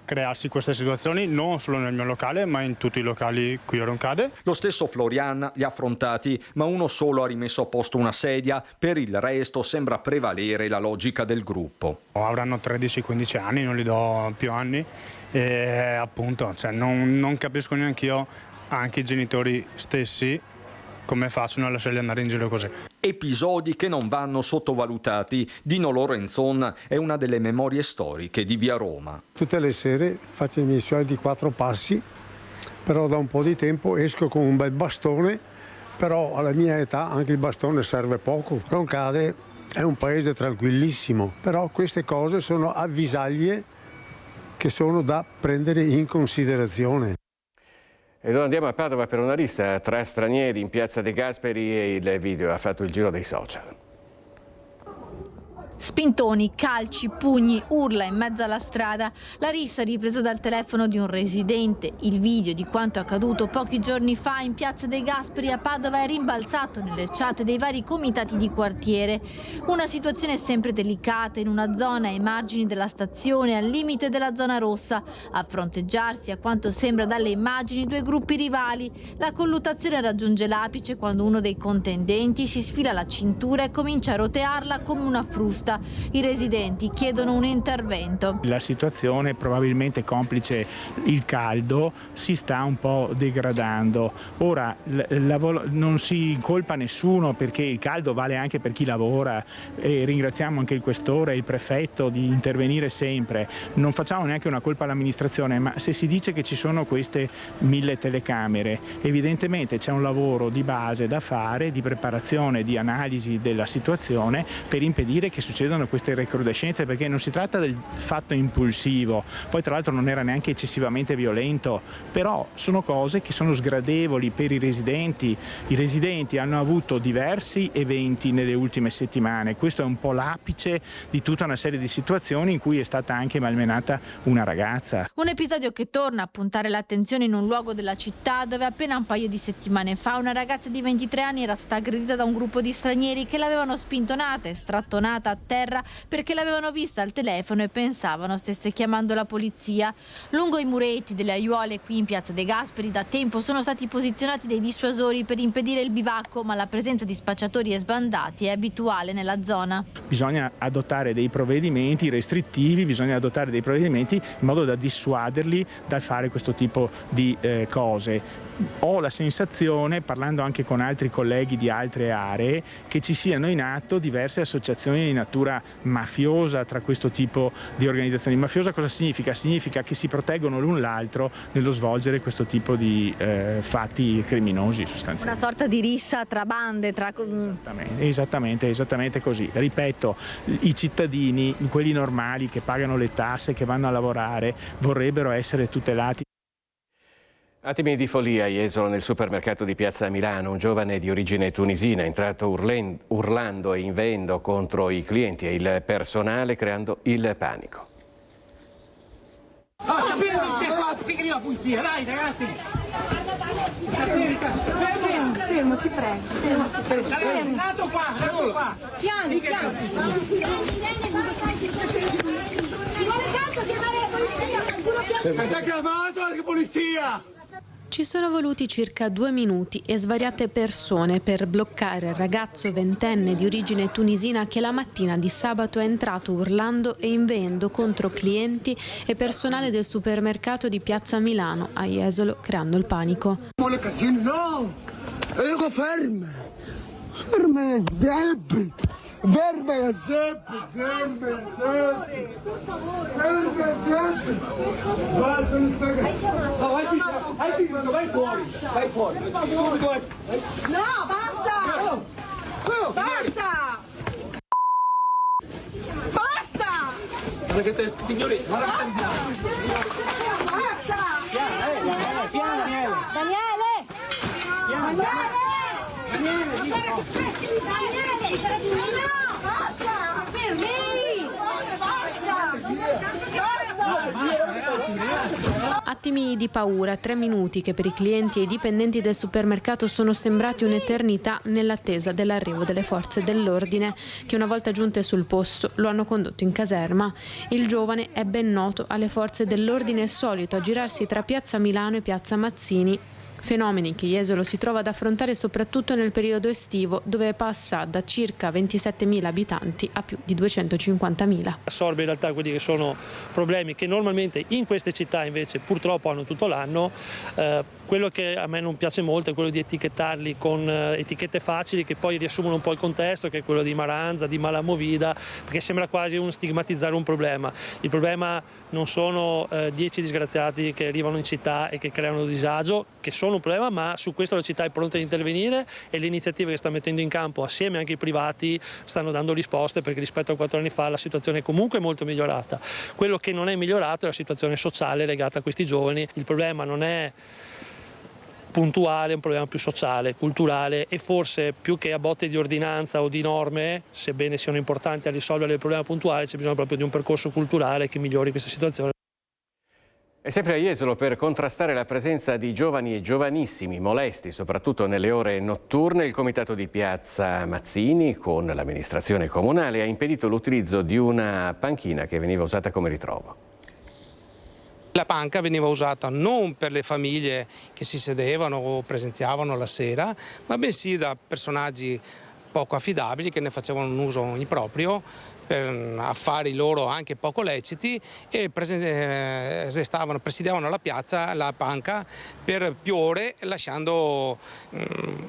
crearsi queste situazioni, non solo nel mio locale ma in tutti i locali qui a Roncade. Lo stesso Florian li ha affrontati, ma uno solo ha rimesso a posto una sedia, per il resto sembra prevalere la logica del gruppo. Avranno 13-15 anni, non gli do più anni e appunto non capisco neanche io, anche i genitori stessi, come facciano a lasciarli andare in giro così. Episodi che non vanno sottovalutati. Dino Lorenzon è una delle memorie storiche di via Roma. Tutte le sere faccio i miei soliti 4 passi, però da un po' di tempo esco con un bel bastone, però alla mia età anche il bastone serve poco. Roncade è un paese tranquillissimo, però queste cose sono avvisaglie che sono da prendere in considerazione. Ed ora andiamo a Padova per una rissa tra stranieri in piazza De Gasperi e il video ha fatto il giro dei social. Spintoni, calci, pugni, urla in mezzo alla strada. La rissa ripresa dal telefono di un residente. Il video di quanto accaduto pochi giorni fa in piazza dei Gasperi a Padova è rimbalzato nelle chat dei vari comitati di quartiere. Una situazione sempre delicata in una zona ai margini della stazione, al limite della zona rossa. A fronteggiarsi, a quanto sembra dalle immagini, 2 gruppi rivali. La colluttazione raggiunge l'apice quando uno dei contendenti si sfila la cintura e comincia a rotearla come una frusta. I residenti chiedono un intervento. La situazione, probabilmente complice il caldo, si sta un po' degradando. Ora non si colpa nessuno perché il caldo vale anche per chi lavora e ringraziamo anche il questore e il prefetto di intervenire sempre. Non facciamo neanche una colpa all'amministrazione, ma se si dice che ci sono queste 1000 telecamere, evidentemente c'è un lavoro di base da fare, di preparazione, di analisi della situazione per impedire che succedano queste recrudescenze, perché non si tratta del fatto impulsivo, poi tra l'altro non era neanche eccessivamente violento, però sono cose che sono sgradevoli per i residenti. I residenti hanno avuto diversi eventi nelle ultime settimane, questo è un po' l'apice di tutta una serie di situazioni in cui è stata anche malmenata una ragazza. Un episodio che torna a puntare l'attenzione in un luogo della città dove appena un paio di settimane fa una ragazza di 23 anni era stata aggredita da un gruppo di stranieri che l'avevano spintonata e strattonata a terra perché l'avevano vista al telefono e pensavano stesse chiamando la polizia. Lungo i muretti delle aiuole qui in piazza De Gasperi da tempo sono stati posizionati dei dissuasori per impedire il bivacco, ma la presenza di spacciatori e sbandati è abituale nella zona. Bisogna adottare dei provvedimenti restrittivi, bisogna adottare dei provvedimenti in modo da dissuaderli dal fare questo tipo di cose. Ho la sensazione, parlando anche con altri colleghi di altre aree, che ci siano in atto diverse associazioni di natura mafiosa tra questo tipo di organizzazioni. Mafiosa cosa significa? Significa che si proteggono l'un l'altro nello svolgere questo tipo di fatti criminosi sostanzialmente. Una sorta di rissa tra bande, tra... Esattamente così. Ripeto, i cittadini, quelli normali che pagano le tasse, che vanno a lavorare, vorrebbero essere tutelati. Attimi di follia a Jesolo, nel supermercato di Piazza Milano. Un giovane di origine tunisina è entrato urlando e inveendo contro i clienti e il personale, creando il panico. Figli la pulizia, dai ragazzi! Fermo, ti prego. Fermo. Nato qua! Piano. Ma si è chiamato anche polizia! Ci sono voluti circa 2 minuti e svariate persone per bloccare il ragazzo ventenne di origine tunisina che la mattina di sabato è entrato urlando e inveendo contro clienti e personale del supermercato di Piazza Milano a Jesolo, creando il panico. No! Io ferma Zeppi! Ferma Zeppi! Guarda, non sta vai fuori! No, basta! Signori, basta! Attimi di paura, 3 minuti che per i clienti e i dipendenti del supermercato sono sembrati un'eternità nell'attesa dell'arrivo delle forze dell'ordine che una volta giunte sul posto lo hanno condotto in caserma. Il giovane è ben noto alle forze dell'ordine e solito aggirarsi tra Piazza Milano e Piazza Mazzini. Fenomeni che Jesolo si trova ad affrontare soprattutto nel periodo estivo, dove passa da circa 27.000 abitanti a più di 250.000. Assorbe in realtà quelli che sono problemi che normalmente in queste città invece purtroppo hanno tutto l'anno. Quello che a me non piace molto è quello di etichettarli con etichette facili che poi riassumono un po' il contesto, che è quello di maranza, di malamovida, perché sembra quasi un stigmatizzare un problema. Il problema non sono 10 disgraziati che arrivano in città e che creano disagio, che sono un problema, ma su questo la città è pronta ad intervenire e le iniziative che sta mettendo in campo assieme anche ai privati stanno dando risposte, perché rispetto a 4 anni fa la situazione è comunque molto migliorata. Quello che non è migliorato è la situazione sociale legata a questi giovani. Il problema non è puntuale, è un problema più sociale, culturale e forse più che a botte di ordinanza o di norme, sebbene siano importanti a risolvere il problema puntuale, c'è bisogno proprio di un percorso culturale che migliori questa situazione. E sempre a Jesolo, per contrastare la presenza di giovani e giovanissimi molesti, soprattutto nelle ore notturne, il comitato di Piazza Mazzini con l'amministrazione comunale ha impedito l'utilizzo di una panchina che veniva usata come ritrovo. La panca veniva usata non per le famiglie che si sedevano o presenziavano la sera, ma bensì da personaggi poco affidabili che ne facevano un uso improprio per affari loro anche poco leciti e presidiavano la piazza, la panca, per più ore, lasciando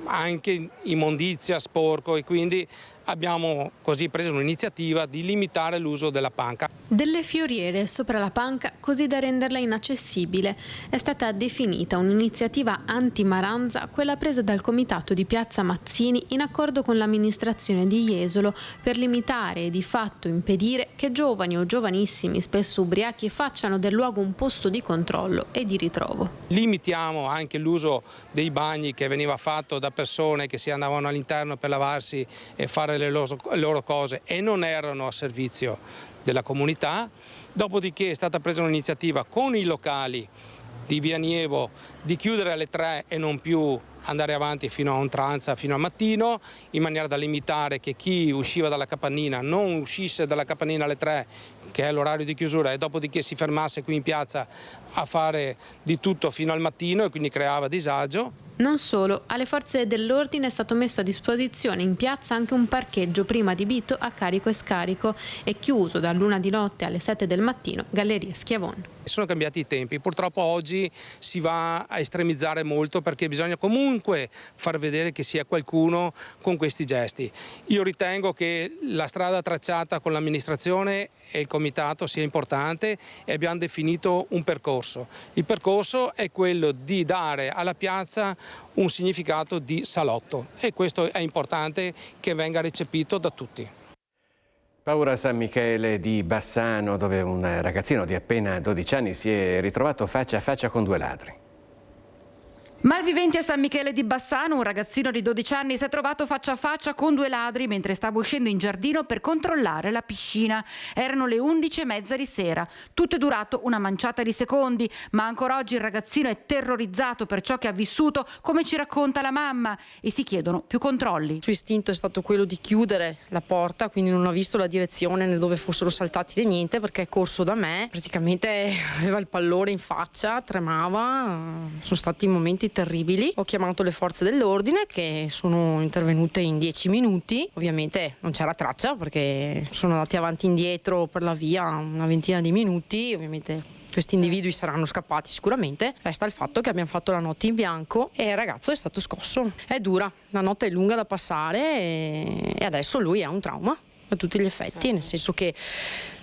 anche immondizia, sporco, e quindi abbiamo così preso un'iniziativa di limitare l'uso della panca. Delle fioriere sopra la panca così da renderla inaccessibile. È stata definita un'iniziativa anti-maranza, quella presa dal comitato di Piazza Mazzini in accordo con l'amministrazione di Jesolo per limitare e di fatto impedire che giovani o giovanissimi, spesso ubriachi, facciano del luogo un posto di controllo e di ritrovo. Limitiamo anche l'uso dei bagni che veniva fatto da persone che si andavano all'interno per lavarsi e fare le loro cose e non erano a servizio della comunità. Dopodiché è stata presa un'iniziativa con i locali di Via Nievo di chiudere alle 3 e non più andare avanti fino a oltranza, fino al mattino, in maniera da limitare che chi usciva dalla capannina non uscisse dalla capannina alle 3, che è l'orario di chiusura, e dopodiché si fermasse qui in piazza a fare di tutto fino al mattino e quindi creava disagio. Non solo, alle forze dell'ordine è stato messo a disposizione in piazza anche un parcheggio prima adibito a carico e scarico e chiuso dall'1 di notte alle 7 del mattino, Galleria Schiavon. Sono cambiati i tempi, purtroppo oggi si va a estremizzare molto perché bisogna comunque far vedere che sia qualcuno con questi gesti. Io ritengo che la strada tracciata con l'amministrazione e il comitato sia importante e abbiamo definito un percorso. Il percorso è quello di dare alla piazza un significato di salotto e questo è importante che venga recepito da tutti. Paura a San Michele di Bassano, dove un ragazzino di appena 12 anni si è ritrovato faccia a faccia con 2 ladri. Malviventi a San Michele di Bassano, un ragazzino di 12 anni si è trovato faccia a faccia con 2 ladri mentre stava uscendo in giardino per controllare la piscina. Erano le 11:30 di sera. Tutto è durato una manciata di secondi, ma ancora oggi il ragazzino è terrorizzato per ciò che ha vissuto, come ci racconta la mamma, e si chiedono più controlli. Il suo istinto è stato quello di chiudere la porta, quindi non ha visto la direzione né dove fossero saltati né niente, perché è corso da me, praticamente aveva il pallore in faccia, tremava, sono stati momenti terribili. Ho chiamato le forze dell'ordine che sono intervenute in 10 minuti. Ovviamente non c'era traccia perché sono andati avanti e indietro per la via una ventina di minuti. Ovviamente questi individui saranno scappati sicuramente. Resta il fatto che abbiamo fatto la notte in bianco e il ragazzo è stato scosso. È dura, la notte è lunga da passare e adesso lui ha un trauma a tutti gli effetti, nel senso che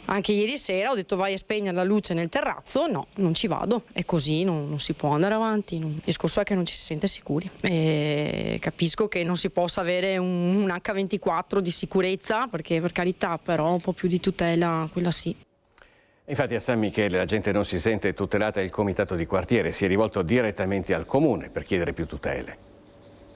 anche ieri sera ho detto vai a spegnere la luce nel terrazzo, no, non ci vado, è così, non si può andare avanti. Il discorso è che non ci si sente sicuri e capisco che non si possa avere un H24 di sicurezza, perché per carità, però un po' più di tutela, quella sì. Infatti a San Michele la gente non si sente tutelata e il comitato di quartiere si è rivolto direttamente al comune per chiedere più tutele.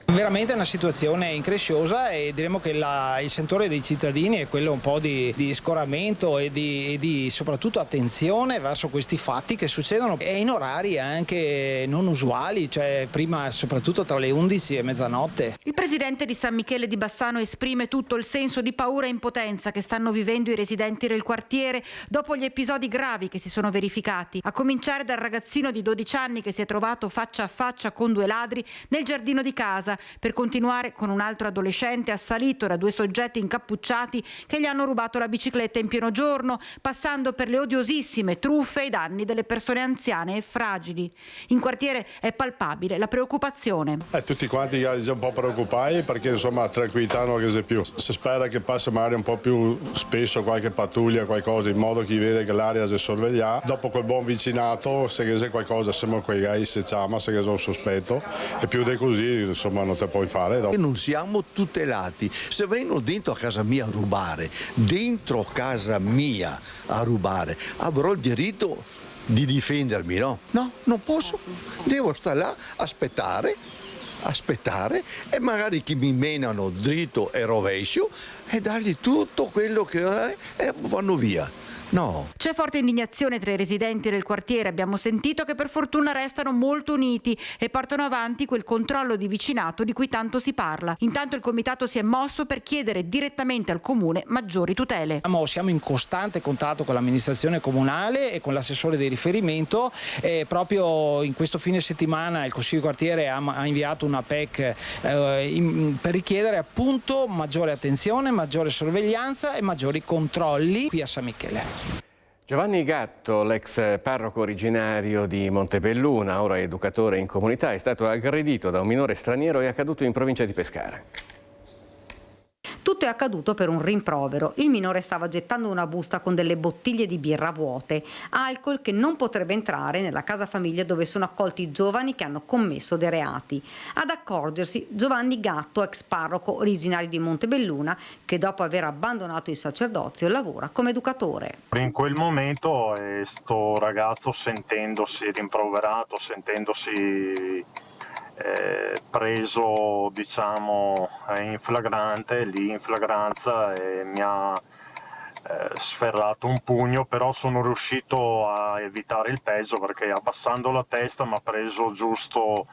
Veramente è una situazione incresciosa e diremo che il sentore dei cittadini è quello un po' di scoramento e di soprattutto attenzione verso questi fatti che succedono e in orari anche non usuali, cioè prima soprattutto tra le 11 e mezzanotte. Il presidente di San Michele di Bassano esprime tutto il senso di paura e impotenza che stanno vivendo i residenti del quartiere dopo gli episodi gravi che si sono verificati, a cominciare dal ragazzino di 12 anni che si è trovato faccia a faccia con 2 ladri nel giardino di casa, per continuare con un altro adolescente assalito da 2 soggetti incappucciati che gli hanno rubato la bicicletta in pieno giorno, passando per le odiosissime truffe ai danni delle persone anziane e fragili. In quartiere è palpabile la preoccupazione. Tutti quanti già un po' preoccupati perché insomma tranquillità non rese più. Si spera che passi magari un po' più spesso qualche pattuglia, qualcosa, in modo che vede che l'area si sorveglia. Dopo quel buon vicinato, se rese qualcosa, sembra quei gai se chiama, se rese un sospetto e più di così insomma non te puoi fare. E non siamo tutelati. Se vengono dentro a casa mia a rubare, dentro casa mia a rubare, avrò il diritto di difendermi, no? No, non posso. Devo stare là, aspettare e magari che mi menano dritto e rovescio e dargli tutto quello che è e vanno via. No. C'è forte indignazione tra i residenti del quartiere, abbiamo sentito che per fortuna restano molto uniti e portano avanti quel controllo di vicinato di cui tanto si parla. Intanto il comitato si è mosso per chiedere direttamente al comune maggiori tutele. Siamo in costante contatto con l'amministrazione comunale e con l'assessore di riferimento e proprio in questo fine settimana il Consiglio di quartiere ha inviato una PEC per richiedere appunto maggiore attenzione, maggiore sorveglianza e maggiori controlli qui a San Michele. Giovanni Gatto, l'ex parroco originario di Montebelluna, ora educatore in comunità, è stato aggredito da un minore straniero e è accaduto in provincia di Pescara. Tutto è accaduto per un rimprovero. Il minore stava gettando una busta con delle bottiglie di birra vuote, alcol che non potrebbe entrare nella casa famiglia dove sono accolti i giovani che hanno commesso dei reati. Ad accorgersi Giovanni Gatto, ex parroco originario di Montebelluna, che dopo aver abbandonato il sacerdozio lavora come educatore. In quel momento sto ragazzo, sentendosi rimproverato, sentendosi preso diciamo in flagrante, lì in flagranza, e mi ha sferrato un pugno, però sono riuscito a evitare il peso perché abbassando la testa mi ha preso giusto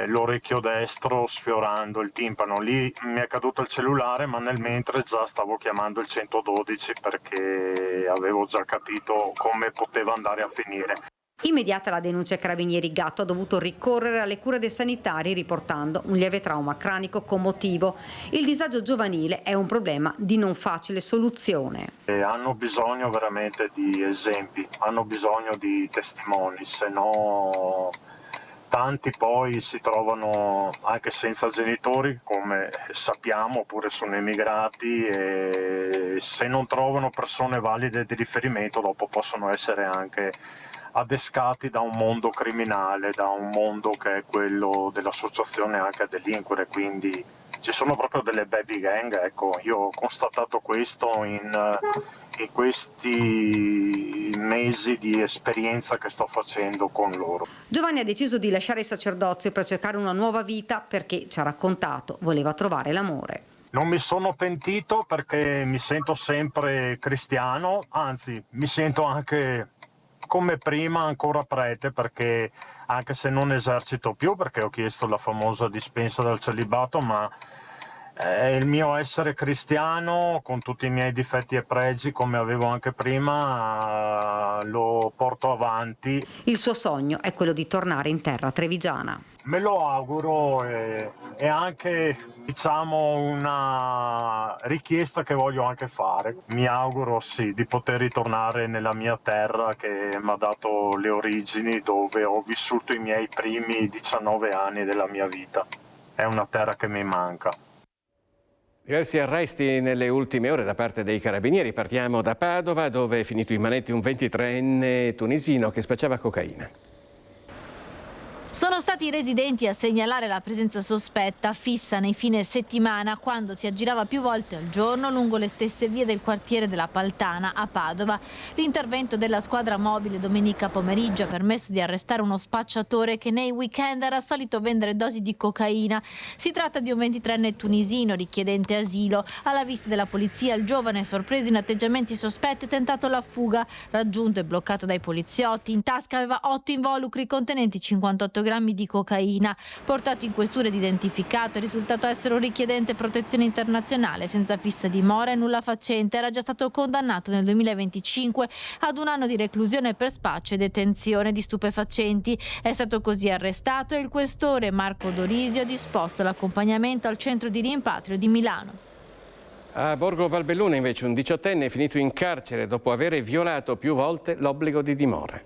l'orecchio destro sfiorando il timpano. Lì mi è caduto il cellulare, ma nel mentre già stavo chiamando il 112 perché avevo già capito come poteva andare a finire. Immediata la denuncia ai carabinieri, Gatto ha dovuto ricorrere alle cure dei sanitari riportando un lieve trauma cranico commotivo. Il disagio giovanile è un problema di non facile soluzione. Hanno bisogno veramente di esempi, hanno bisogno di testimoni, se no tanti poi si trovano anche senza genitori, come sappiamo, oppure sono emigrati e se non trovano persone valide di riferimento dopo possono essere anche adescati da un mondo criminale, da un mondo che è quello dell'associazione anche a delinquere, quindi ci sono proprio delle baby gang. Ecco, io ho constatato questo in questi mesi di esperienza che sto facendo con loro. Giovanni ha deciso di lasciare il sacerdozio per cercare una nuova vita perché, ci ha raccontato, voleva trovare l'amore. Non mi sono pentito perché mi sento sempre cristiano, anzi mi sento anche come prima ancora prete, perché anche se non esercito più perché ho chiesto la famosa dispensa dal celibato, ma il mio essere cristiano con tutti i miei difetti e pregi come avevo anche prima lo porto avanti. Il suo sogno è quello di tornare in terra trevigiana. Me lo auguro, è anche diciamo una richiesta che voglio anche fare. Mi auguro sì di poter ritornare nella mia terra che mi ha dato le origini, dove ho vissuto i miei primi 19 anni della mia vita. È una terra che mi manca. Diversi arresti nelle ultime ore da parte dei carabinieri. Partiamo da Padova, dove è finito in manetti un 23enne tunisino che spacciava cocaina. Sono stati i residenti a segnalare la presenza sospetta fissa nei fine settimana, quando si aggirava più volte al giorno lungo le stesse vie del quartiere della Paltana a Padova. L'intervento della squadra mobile domenica pomeriggio ha permesso di arrestare uno spacciatore che nei weekend era solito vendere dosi di cocaina. Si tratta di un 23enne tunisino richiedente asilo. Alla vista della polizia il giovane, sorpreso in atteggiamenti sospetti, ha tentato la fuga. Raggiunto e bloccato dai poliziotti, in tasca aveva 8 involucri contenenti 58 grammi di cocaina. Portato in questura ed identificato, è risultato essere un richiedente protezione internazionale senza fissa dimora e nulla facente. Era già stato condannato nel 2025 ad 1 anno di reclusione per spaccio e detenzione di stupefacenti. È stato così arrestato e il questore Marco Dorisio ha disposto l'accompagnamento al centro di rimpatrio di Milano. A Borgo Valbelluna invece un 18enne è finito in carcere dopo aver violato più volte l'obbligo di dimora.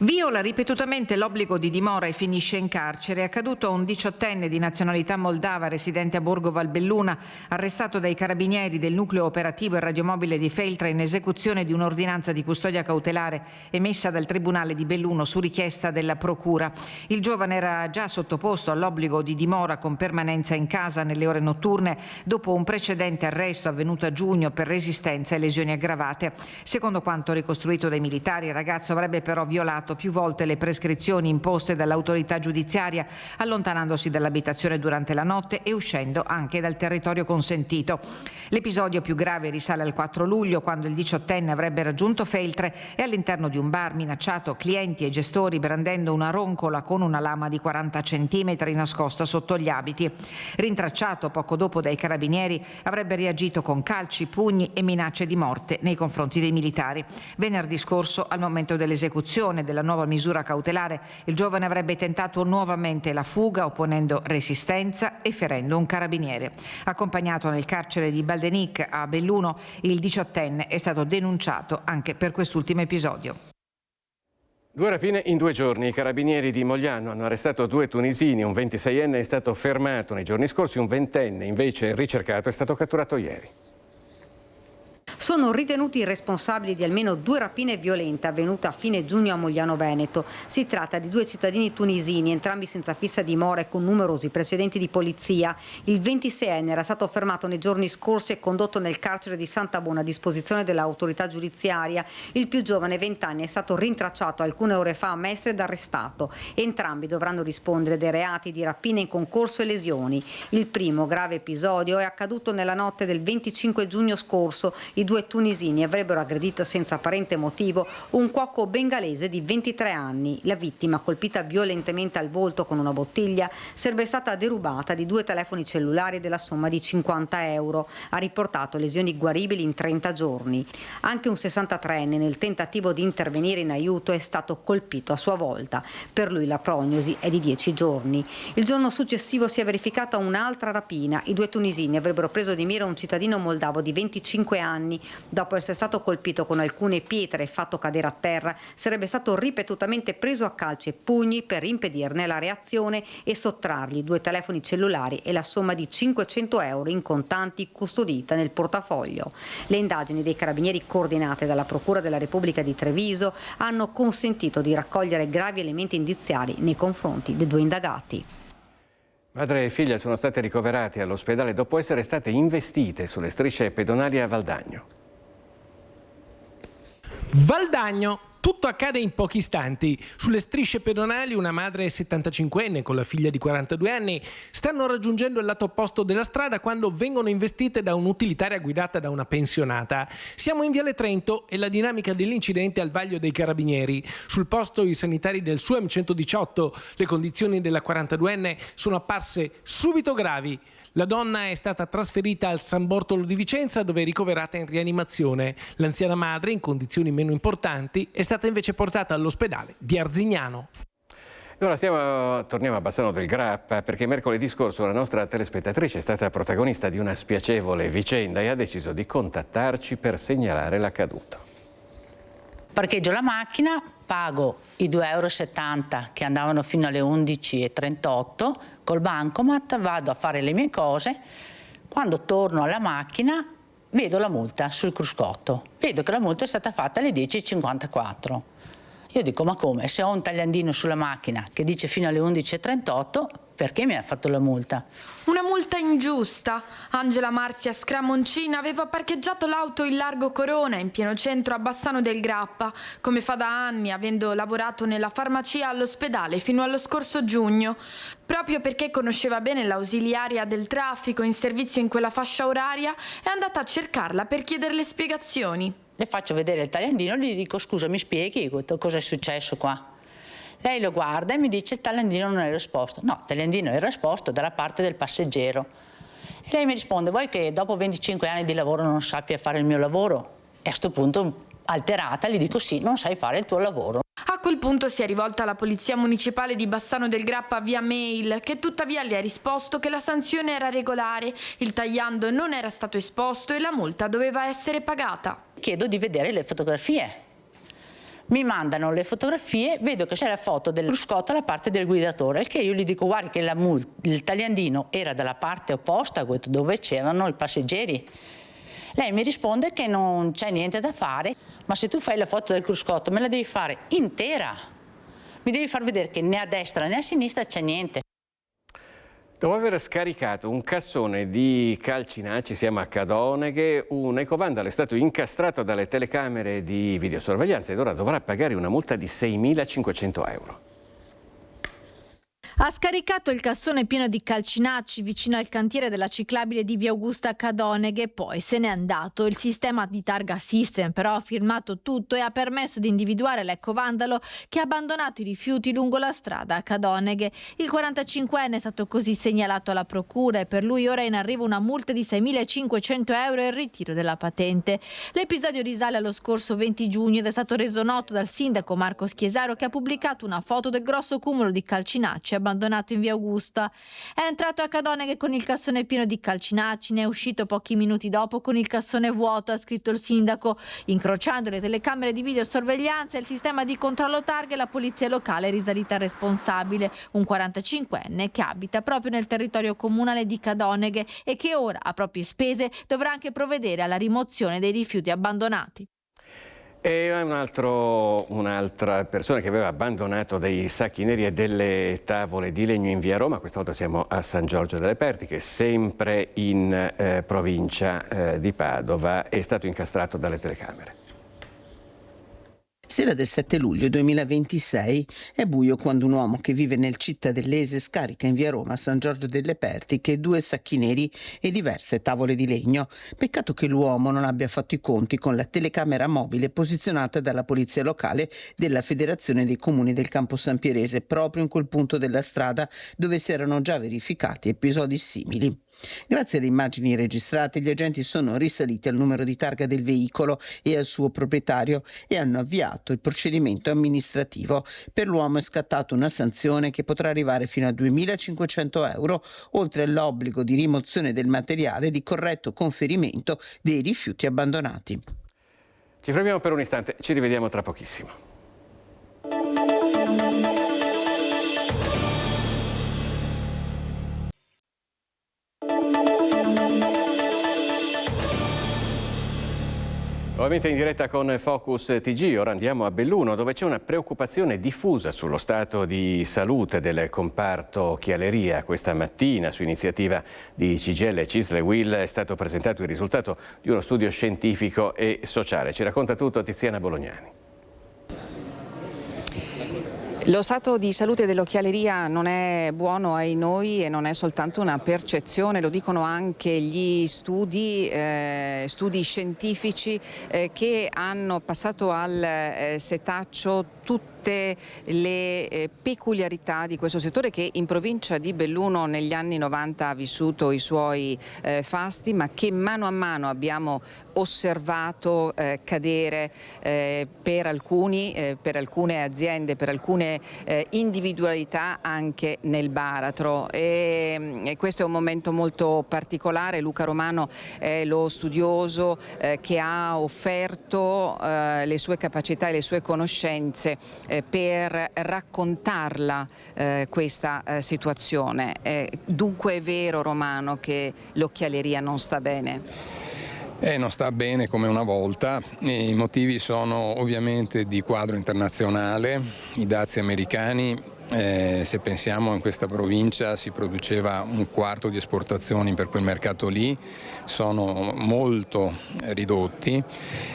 Viola ripetutamente l'obbligo di dimora e finisce in carcere. È accaduto a un 18enne di nazionalità moldava residente a Borgo Valbelluna, arrestato dai carabinieri del nucleo operativo e radiomobile di Feltre in esecuzione di un'ordinanza di custodia cautelare emessa dal Tribunale di Belluno su richiesta della Procura. Il giovane era già sottoposto all'obbligo di dimora con permanenza in casa nelle ore notturne dopo un precedente arresto avvenuto a giugno per resistenza e lesioni aggravate. Secondo quanto ricostruito dai militari, il ragazzo avrebbe però violato più volte le prescrizioni imposte dall'autorità giudiziaria, allontanandosi dall'abitazione durante la notte e uscendo anche dal territorio consentito. L'episodio più grave risale al 4 luglio, quando il 18enne avrebbe raggiunto Feltre e all'interno di un bar minacciato clienti e gestori brandendo una roncola con una lama di 40 centimetri nascosta sotto gli abiti. Rintracciato poco dopo dai carabinieri, avrebbe reagito con calci, pugni e minacce di morte nei confronti dei militari. Venerdì scorso, al momento dell'esecuzione della nuova misura cautelare, il giovane avrebbe tentato nuovamente la fuga opponendo resistenza e ferendo un carabiniere. Accompagnato nel carcere di Baldenic a Belluno, il 18enne è stato denunciato anche per quest'ultimo episodio. 2 rapine in 2 giorni. I carabinieri di Mogliano hanno arrestato 2 tunisini, un 26enne è stato fermato nei giorni scorsi, un 20enne invece ricercato è stato catturato ieri. sono ritenuti i responsabili di almeno 2 rapine violente avvenute a fine giugno a Mogliano Veneto. Si tratta di 2 cittadini tunisini, entrambi senza fissa dimora e con numerosi precedenti di polizia. Il 26enne era stato fermato nei giorni scorsi e condotto nel carcere di Santabona a disposizione dell'autorità giudiziaria. Il più giovane, 20 anni, è stato rintracciato alcune ore fa a Mestre ed arrestato. Entrambi dovranno rispondere dei reati di rapina in concorso e lesioni. Il primo grave episodio è accaduto nella notte del 25 giugno scorso. I 2 tunisini avrebbero aggredito senza apparente motivo un cuoco bengalese di 23 anni. La vittima, colpita violentemente al volto con una bottiglia, sarebbe stata derubata di 2 telefoni cellulari della somma di 50 euro. Ha riportato lesioni guaribili in 30 giorni. Anche un 63enne, nel tentativo di intervenire in aiuto, è stato colpito a sua volta. Per lui la prognosi è di 10 giorni. Il giorno successivo si è verificata un'altra rapina. I 2 tunisini avrebbero preso di mira un cittadino moldavo di 25 anni. Dopo essere stato colpito con alcune pietre e fatto cadere a terra, sarebbe stato ripetutamente preso a calci e pugni per impedirne la reazione e sottrargli 2 telefoni cellulari e la somma di 500 euro in contanti custodita nel portafoglio. Le indagini dei carabinieri, coordinate dalla Procura della Repubblica di Treviso, hanno consentito di raccogliere gravi elementi indiziari nei confronti dei 2 indagati. Madre e figlia sono state ricoverate all'ospedale dopo essere state investite sulle strisce pedonali a Valdagno. Valdagno. Tutto accade in pochi istanti. Sulle strisce pedonali una madre 75enne con la figlia di 42 anni stanno raggiungendo il lato opposto della strada quando vengono investite da un'utilitaria guidata da una pensionata. Siamo in Viale Trento e la dinamica dell'incidente al vaglio dei carabinieri. Sul posto i sanitari del SUEM 118. Le condizioni della 42enne sono apparse subito gravi. La donna è stata trasferita al San Bortolo di Vicenza, dove è ricoverata in rianimazione. L'anziana madre, in condizioni meno importanti, è stata invece portata all'ospedale di Arzignano. Ora torniamo a Bassano del Grappa, perché mercoledì scorso la nostra telespettatrice è stata protagonista di una spiacevole vicenda e ha deciso di contattarci per segnalare l'accaduto. Parcheggio la macchina, pago i 2,70 € che andavano fino alle 11,38 col bancomat, vado a fare le mie cose. Quando torno alla macchina vedo la multa sul cruscotto. Vedo che la multa è stata fatta alle 10,54. Io dico, ma come? Se ho un tagliandino sulla macchina che dice fino alle 11,38, perché mi ha fatto la multa? Una multa ingiusta. Angela Marzia Scramoncina aveva parcheggiato l'auto in largo Corona, in pieno centro a Bassano del Grappa, come fa da anni, avendo lavorato nella farmacia all'ospedale fino allo scorso giugno. Proprio perché conosceva bene l'ausiliaria del traffico in servizio in quella fascia oraria, è andata a cercarla per chiederle spiegazioni. Le faccio vedere il tagliandino e gli dico, scusa, mi spieghi cosa è successo qua? Lei lo guarda e mi dice il tagliandino non era esposto. No, il tagliandino era esposto dalla parte del passeggero. E lei mi risponde, vuoi che dopo 25 anni di lavoro non sappia fare il mio lavoro? E a questo punto, alterata, gli dico sì, non sai fare il tuo lavoro. A quel punto si è rivolta alla Polizia Municipale di Bassano del Grappa via mail, che tuttavia le ha risposto che la sanzione era regolare, il tagliando non era stato esposto e la multa doveva essere pagata. Chiedo di vedere le fotografie. Mi mandano le fotografie, vedo che c'è la foto del cruscotto alla parte del guidatore, al che io gli dico, guardi che il tagliandino era dalla parte opposta, dove c'erano i passeggeri. Lei mi risponde che non c'è niente da fare, ma se tu fai la foto del cruscotto me la devi fare intera. Mi devi far vedere che né a destra né a sinistra c'è niente. Dopo aver scaricato un cassone di calcinacci, siamo a Cadoneghe, un ecovandalo è stato incastrato dalle telecamere di videosorveglianza ed ora dovrà pagare una multa di 6.500 euro. Ha scaricato il cassone pieno di calcinacci vicino al cantiere della ciclabile di via Augusta a Cadoneghe, poi se n'è andato. Il sistema di targa System però ha firmato tutto e ha permesso di individuare l'ecovandalo che ha abbandonato i rifiuti lungo la strada a Cadoneghe. Il 45enne è stato così segnalato alla procura e per lui ora è in arrivo una multa di 6.500 euro e il ritiro della patente. L'episodio risale allo scorso 20 giugno ed è stato reso noto dal sindaco Marco Schiesaro, che ha pubblicato una foto del grosso cumulo di calcinacci abbandonato in via Augusta. È entrato a Cadoneghe con il cassone pieno di calcinacci, ne è uscito pochi minuti dopo con il cassone vuoto, ha scritto il sindaco. Incrociando le telecamere di videosorveglianza e il sistema di controllo targhe, la polizia locale è risalita responsabile, un 45enne che abita proprio nel territorio comunale di Cadoneghe e che ora, a proprie spese, dovrà anche provvedere alla rimozione dei rifiuti abbandonati. E un'altra persona che aveva abbandonato dei sacchi neri e delle tavole di legno in via Roma, questa volta siamo a San Giorgio delle Pertiche, sempre in provincia di Padova, è stato incastrato dalle telecamere. Sera del 7 luglio 2026 è buio quando un uomo che vive nel Cittadellese scarica in via Roma a San Giorgio delle Pertiche 2 sacchi neri e diverse tavole di legno. Peccato che l'uomo non abbia fatto i conti con la telecamera mobile posizionata dalla polizia locale della Federazione dei Comuni del Campo San Pierese, proprio in quel punto della strada dove si erano già verificati episodi simili. Grazie alle immagini registrate, gli agenti sono risaliti al numero di targa del veicolo e al suo proprietario e hanno avviato il procedimento amministrativo. Per l'uomo è scattata una sanzione che potrà arrivare fino a 2.500 euro, oltre all'obbligo di rimozione del materiale e di corretto conferimento dei rifiuti abbandonati. Ci fermiamo per un istante, ci rivediamo tra pochissimo. Ovviamente in diretta con Focus TG, ora andiamo a Belluno dove c'è una preoccupazione diffusa sullo stato di salute del comparto occhialeria. Questa mattina su iniziativa di CGIL, CISL e UIL è stato presentato il risultato di uno studio scientifico e sociale. Ci racconta tutto Tiziana Bolognani. Lo stato di salute dell'occhialeria non è buono ai noi e non è soltanto una percezione, lo dicono anche gli studi scientifici che hanno passato al setaccio tutte le peculiarità di questo settore che in provincia di Belluno negli anni 90 ha vissuto i suoi fasti, ma che mano a mano abbiamo osservato cadere per alcune aziende, per alcune individualità anche nel baratro e questo è un momento molto particolare. Luca Romano è lo studioso che ha offerto le sue capacità e le sue conoscenze per raccontarla questa situazione. Dunque è vero, Romano, che l'occhialeria non sta bene? Non sta bene come una volta, i motivi sono ovviamente di quadro internazionale, i dazi americani, se pensiamo in questa provincia si produceva 1/4 di esportazioni per quel mercato lì, sono molto ridotti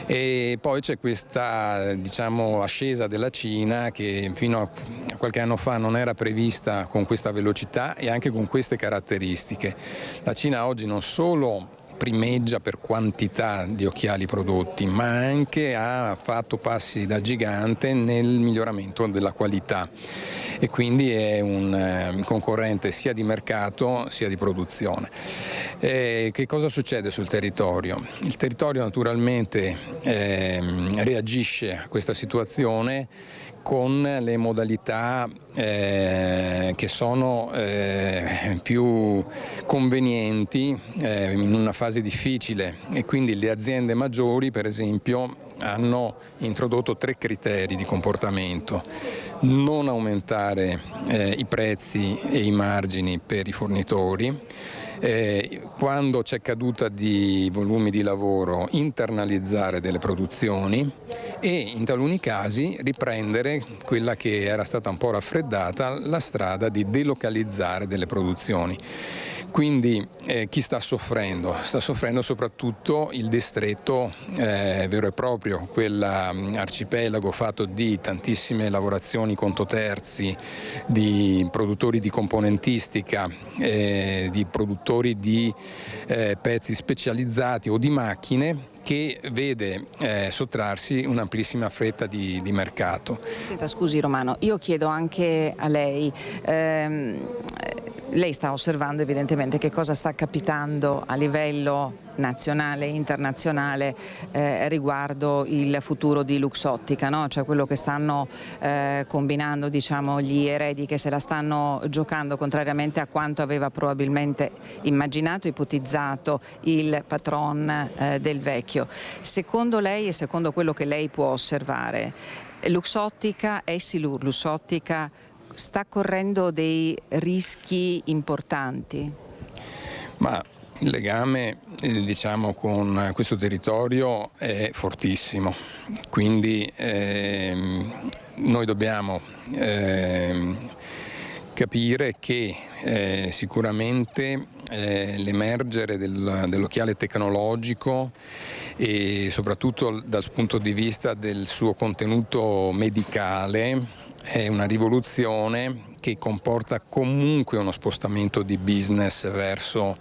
e poi c'è questa ascesa della Cina che fino a qualche anno fa non era prevista con questa velocità e anche con queste caratteristiche. La Cina oggi non solo primeggia per quantità di occhiali prodotti, ma anche ha fatto passi da gigante nel miglioramento della qualità e quindi è un concorrente sia di mercato sia di produzione. Che cosa succede sul territorio? Il territorio naturalmente reagisce a questa situazione con le modalità che sono più convenienti in una fase difficile e quindi le aziende maggiori per esempio hanno introdotto 3 criteri di comportamento: non aumentare i prezzi e i margini per i fornitori, quando c'è caduta di volumi di lavoro internalizzare delle produzioni e in taluni casi riprendere quella che era stata un po' raffreddata, la strada di delocalizzare delle produzioni. Quindi chi sta soffrendo? Sta soffrendo soprattutto il distretto vero e proprio, quell'arcipelago fatto di tantissime lavorazioni conto terzi, di produttori di componentistica, di produttori di pezzi specializzati o di macchine che vede sottrarsi un'amplissima fetta di mercato. Senta, scusi Romano, io chiedo anche a lei, Lei sta osservando evidentemente che cosa sta capitando a livello nazionale e internazionale riguardo il futuro di Luxottica, no? Cioè quello che stanno combinando, diciamo, gli eredi, che se la stanno giocando contrariamente a quanto aveva probabilmente immaginato, ipotizzato il patron del vecchio. Secondo lei e secondo quello che lei può osservare, Luxottica, Essilor Luxottica sta correndo dei rischi importanti? Ma il legame, diciamo, con questo territorio è fortissimo, quindi noi dobbiamo capire che sicuramente l'emergere dell'occhiale tecnologico e soprattutto dal punto di vista del suo contenuto medicale è una rivoluzione che comporta comunque uno spostamento di business verso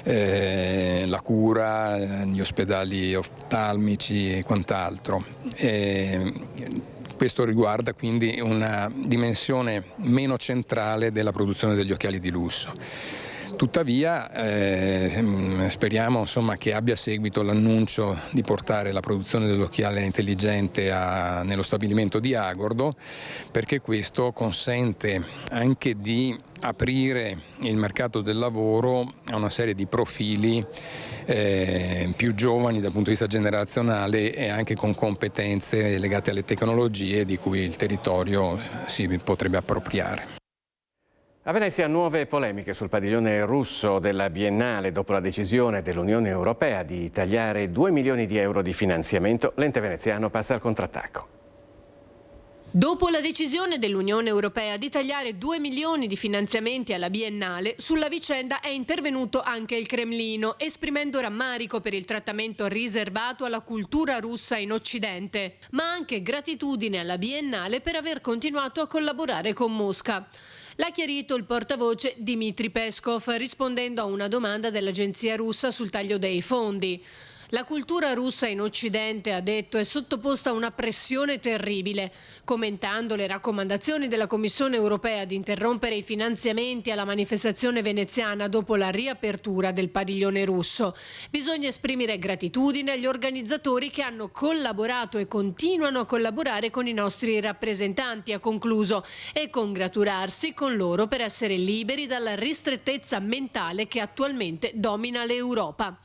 la cura, gli ospedali oftalmici e quant'altro. Questo riguarda quindi una dimensione meno centrale della produzione degli occhiali di lusso. Tuttavia speriamo, insomma, che abbia seguito l'annuncio di portare la produzione dell'occhiale intelligente nello stabilimento di Agordo, perché questo consente anche di aprire il mercato del lavoro a una serie di profili più giovani dal punto di vista generazionale e anche con competenze legate alle tecnologie di cui il territorio si potrebbe appropriare. A Venezia nuove polemiche sul padiglione russo della Biennale dopo la decisione dell'Unione Europea di tagliare 2 milioni di euro di finanziamento. L'ente veneziano passa al contrattacco. Dopo la decisione dell'Unione Europea di tagliare 2 milioni di finanziamenti alla Biennale, sulla vicenda è intervenuto anche il Cremlino, esprimendo rammarico per il trattamento riservato alla cultura russa in Occidente, ma anche gratitudine alla Biennale per aver continuato a collaborare con Mosca. L'ha chiarito il portavoce Dmitry Peskov rispondendo a una domanda dell'agenzia russa sul taglio dei fondi. La cultura russa in Occidente, ha detto, è sottoposta a una pressione terribile. Commentando le raccomandazioni della Commissione europea di interrompere i finanziamenti alla manifestazione veneziana dopo la riapertura del padiglione russo, bisogna esprimere gratitudine agli organizzatori che hanno collaborato e continuano a collaborare con i nostri rappresentanti, ha concluso, e congratularsi con loro per essere liberi dalla ristrettezza mentale che attualmente domina l'Europa.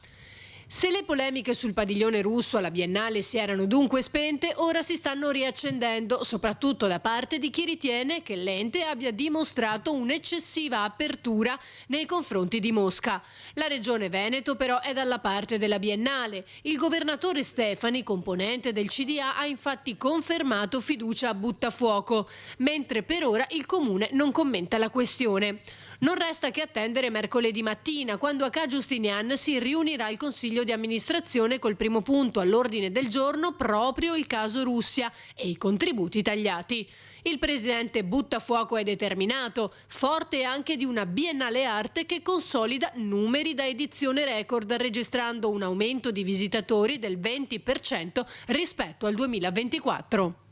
Se le polemiche sul padiglione russo alla Biennale si erano dunque spente, ora si stanno riaccendendo, soprattutto da parte di chi ritiene che l'ente abbia dimostrato un'eccessiva apertura nei confronti di Mosca. La Regione Veneto però è dalla parte della Biennale. Il governatore Stefani, componente del CDA, ha infatti confermato fiducia a Buttafuoco, mentre per ora il Comune non commenta la questione. Non resta che attendere mercoledì mattina, quando a Ca' Giustinian si riunirà il Consiglio di amministrazione col primo punto all'ordine del giorno proprio il caso Russia e i contributi tagliati. Il presidente Buttafuoco è determinato, forte anche di una Biennale Arte che consolida numeri da edizione record, registrando un aumento di visitatori del 20% rispetto al 2024.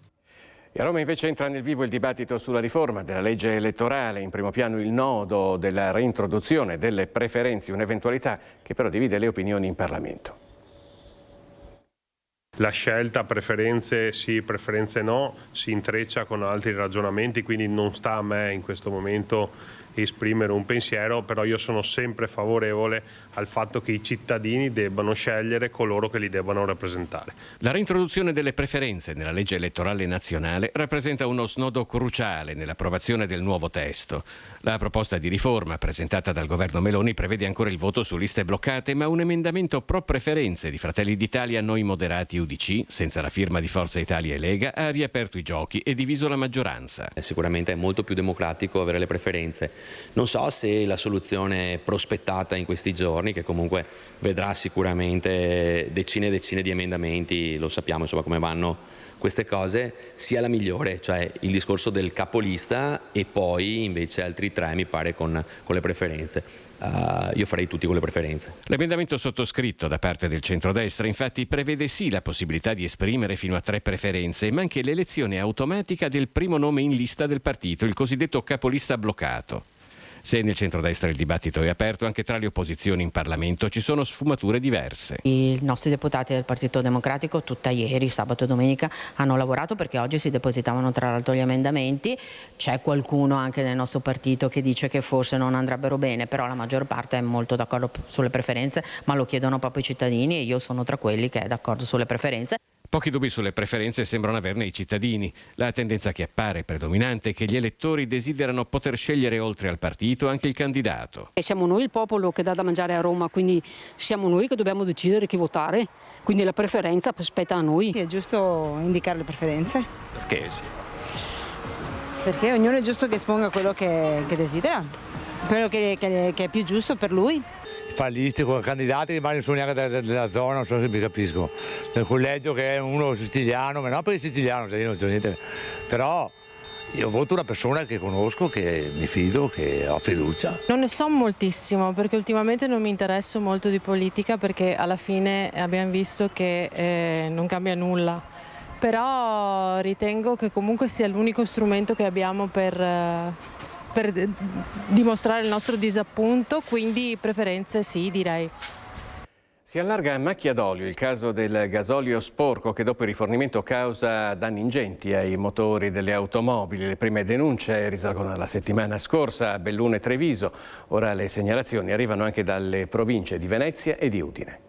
E a Roma invece entra nel vivo il dibattito sulla riforma della legge elettorale, in primo piano il nodo della reintroduzione delle preferenze, un'eventualità che però divide le opinioni in Parlamento. La scelta preferenze sì, preferenze no, si intreccia con altri ragionamenti, quindi non sta a me in questo momento esprimere un pensiero, però io sono sempre favorevole al fatto che i cittadini debbano scegliere coloro che li debbano rappresentare. La reintroduzione delle preferenze nella legge elettorale nazionale rappresenta uno snodo cruciale nell'approvazione del nuovo testo. La proposta di riforma presentata dal governo Meloni prevede ancora il voto su liste bloccate, ma un emendamento pro preferenze di Fratelli d'Italia, Noi Moderati UDC, senza la firma di Forza Italia e Lega, ha riaperto i giochi e diviso la maggioranza. Sicuramente è molto più democratico avere le preferenze. Non so se la soluzione prospettata in questi giorni, che comunque vedrà sicuramente decine e decine di emendamenti, lo sappiamo insomma come vanno queste cose, sia la migliore, cioè il discorso del capolista e poi invece altri tre mi pare con le preferenze. Io farei tutti con le preferenze. L'emendamento sottoscritto da parte del centrodestra infatti prevede sì la possibilità di esprimere fino a 3 preferenze, ma anche l'elezione automatica del primo nome in lista del partito, il cosiddetto capolista bloccato. Se nel centrodestra il dibattito è aperto, anche tra le opposizioni in Parlamento ci sono sfumature diverse. I nostri deputati del Partito Democratico tutta ieri, sabato e domenica, hanno lavorato perché oggi si depositavano tra l'altro gli emendamenti. C'è qualcuno anche nel nostro partito che dice che forse non andrebbero bene, però la maggior parte è molto d'accordo sulle preferenze, ma lo chiedono proprio i cittadini e io sono tra quelli che è d'accordo sulle preferenze. Pochi dubbi sulle preferenze sembrano averne i cittadini. La tendenza che appare predominante è che gli elettori desiderano poter scegliere oltre al partito anche il candidato. E siamo noi il popolo che dà da mangiare a Roma, quindi siamo noi che dobbiamo decidere chi votare, quindi la preferenza spetta a noi. È giusto indicare le preferenze. Perché sì? Perché ognuno è giusto che esponga quello che desidera, quello che è più giusto per lui. Fa liste con candidati ma non sono neanche della zona, non so se mi capisco. Nel collegio che è uno siciliano, ma non per il siciliano, io non so niente, però io voto una persona che conosco, che mi fido, che ho fiducia. Non ne so moltissimo perché ultimamente non mi interesso molto di politica perché alla fine abbiamo visto che non cambia nulla, però ritengo che comunque sia l'unico strumento che abbiamo per dimostrare il nostro disappunto, quindi preferenze sì, direi. Si allarga a macchia d'olio il caso del gasolio sporco che dopo il rifornimento causa danni ingenti ai motori delle automobili. Le prime denunce risalgono alla settimana scorsa a Belluno e Treviso. Ora le segnalazioni arrivano anche dalle province di Venezia e di Udine.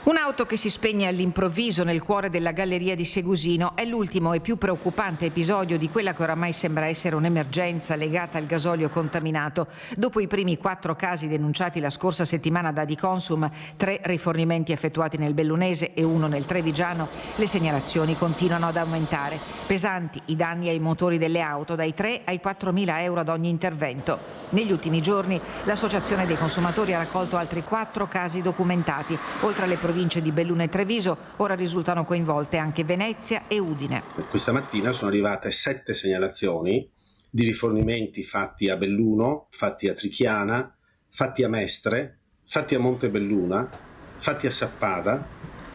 Un'auto che si spegne all'improvviso nel cuore della galleria di Segusino è l'ultimo e più preoccupante episodio di quella che oramai sembra essere un'emergenza legata al gasolio contaminato. Dopo i primi 4 casi denunciati la scorsa settimana da Adiconsum, 3 rifornimenti effettuati nel Bellunese e 1 nel Trevigiano, le segnalazioni continuano ad aumentare. Pesanti i danni ai motori delle auto, dai 3 ai 4.000 euro ad ogni intervento. Negli ultimi giorni l'Associazione dei Consumatori ha raccolto altri 4 casi documentati, oltre alle province di Belluno e Treviso, ora risultano coinvolte anche Venezia e Udine. Questa mattina sono arrivate 7 segnalazioni di rifornimenti fatti a Belluno, fatti a Trichiana, fatti a Mestre, fatti a Montebelluna, fatti a Sappada,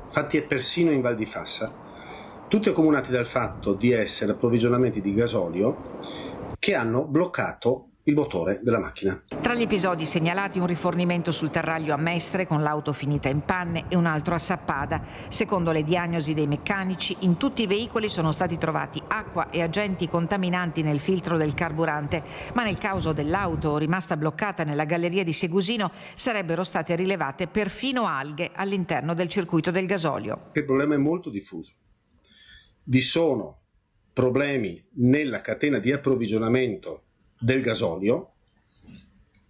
fatti persino in Val di Fassa, tutti accomunati dal fatto di essere approvvigionamenti di gasolio che hanno bloccato il motore della macchina. Tra gli episodi segnalati un rifornimento sul Terraglio a Mestre con l'auto finita in panne e un altro a Sappada. Secondo le diagnosi dei meccanici, in tutti i veicoli sono stati trovati acqua e agenti contaminanti nel filtro del carburante, ma nel caso dell'auto rimasta bloccata nella galleria di Segusino sarebbero state rilevate perfino alghe all'interno del circuito del gasolio. Il problema è molto diffuso. Vi sono problemi nella catena di approvvigionamento del gasolio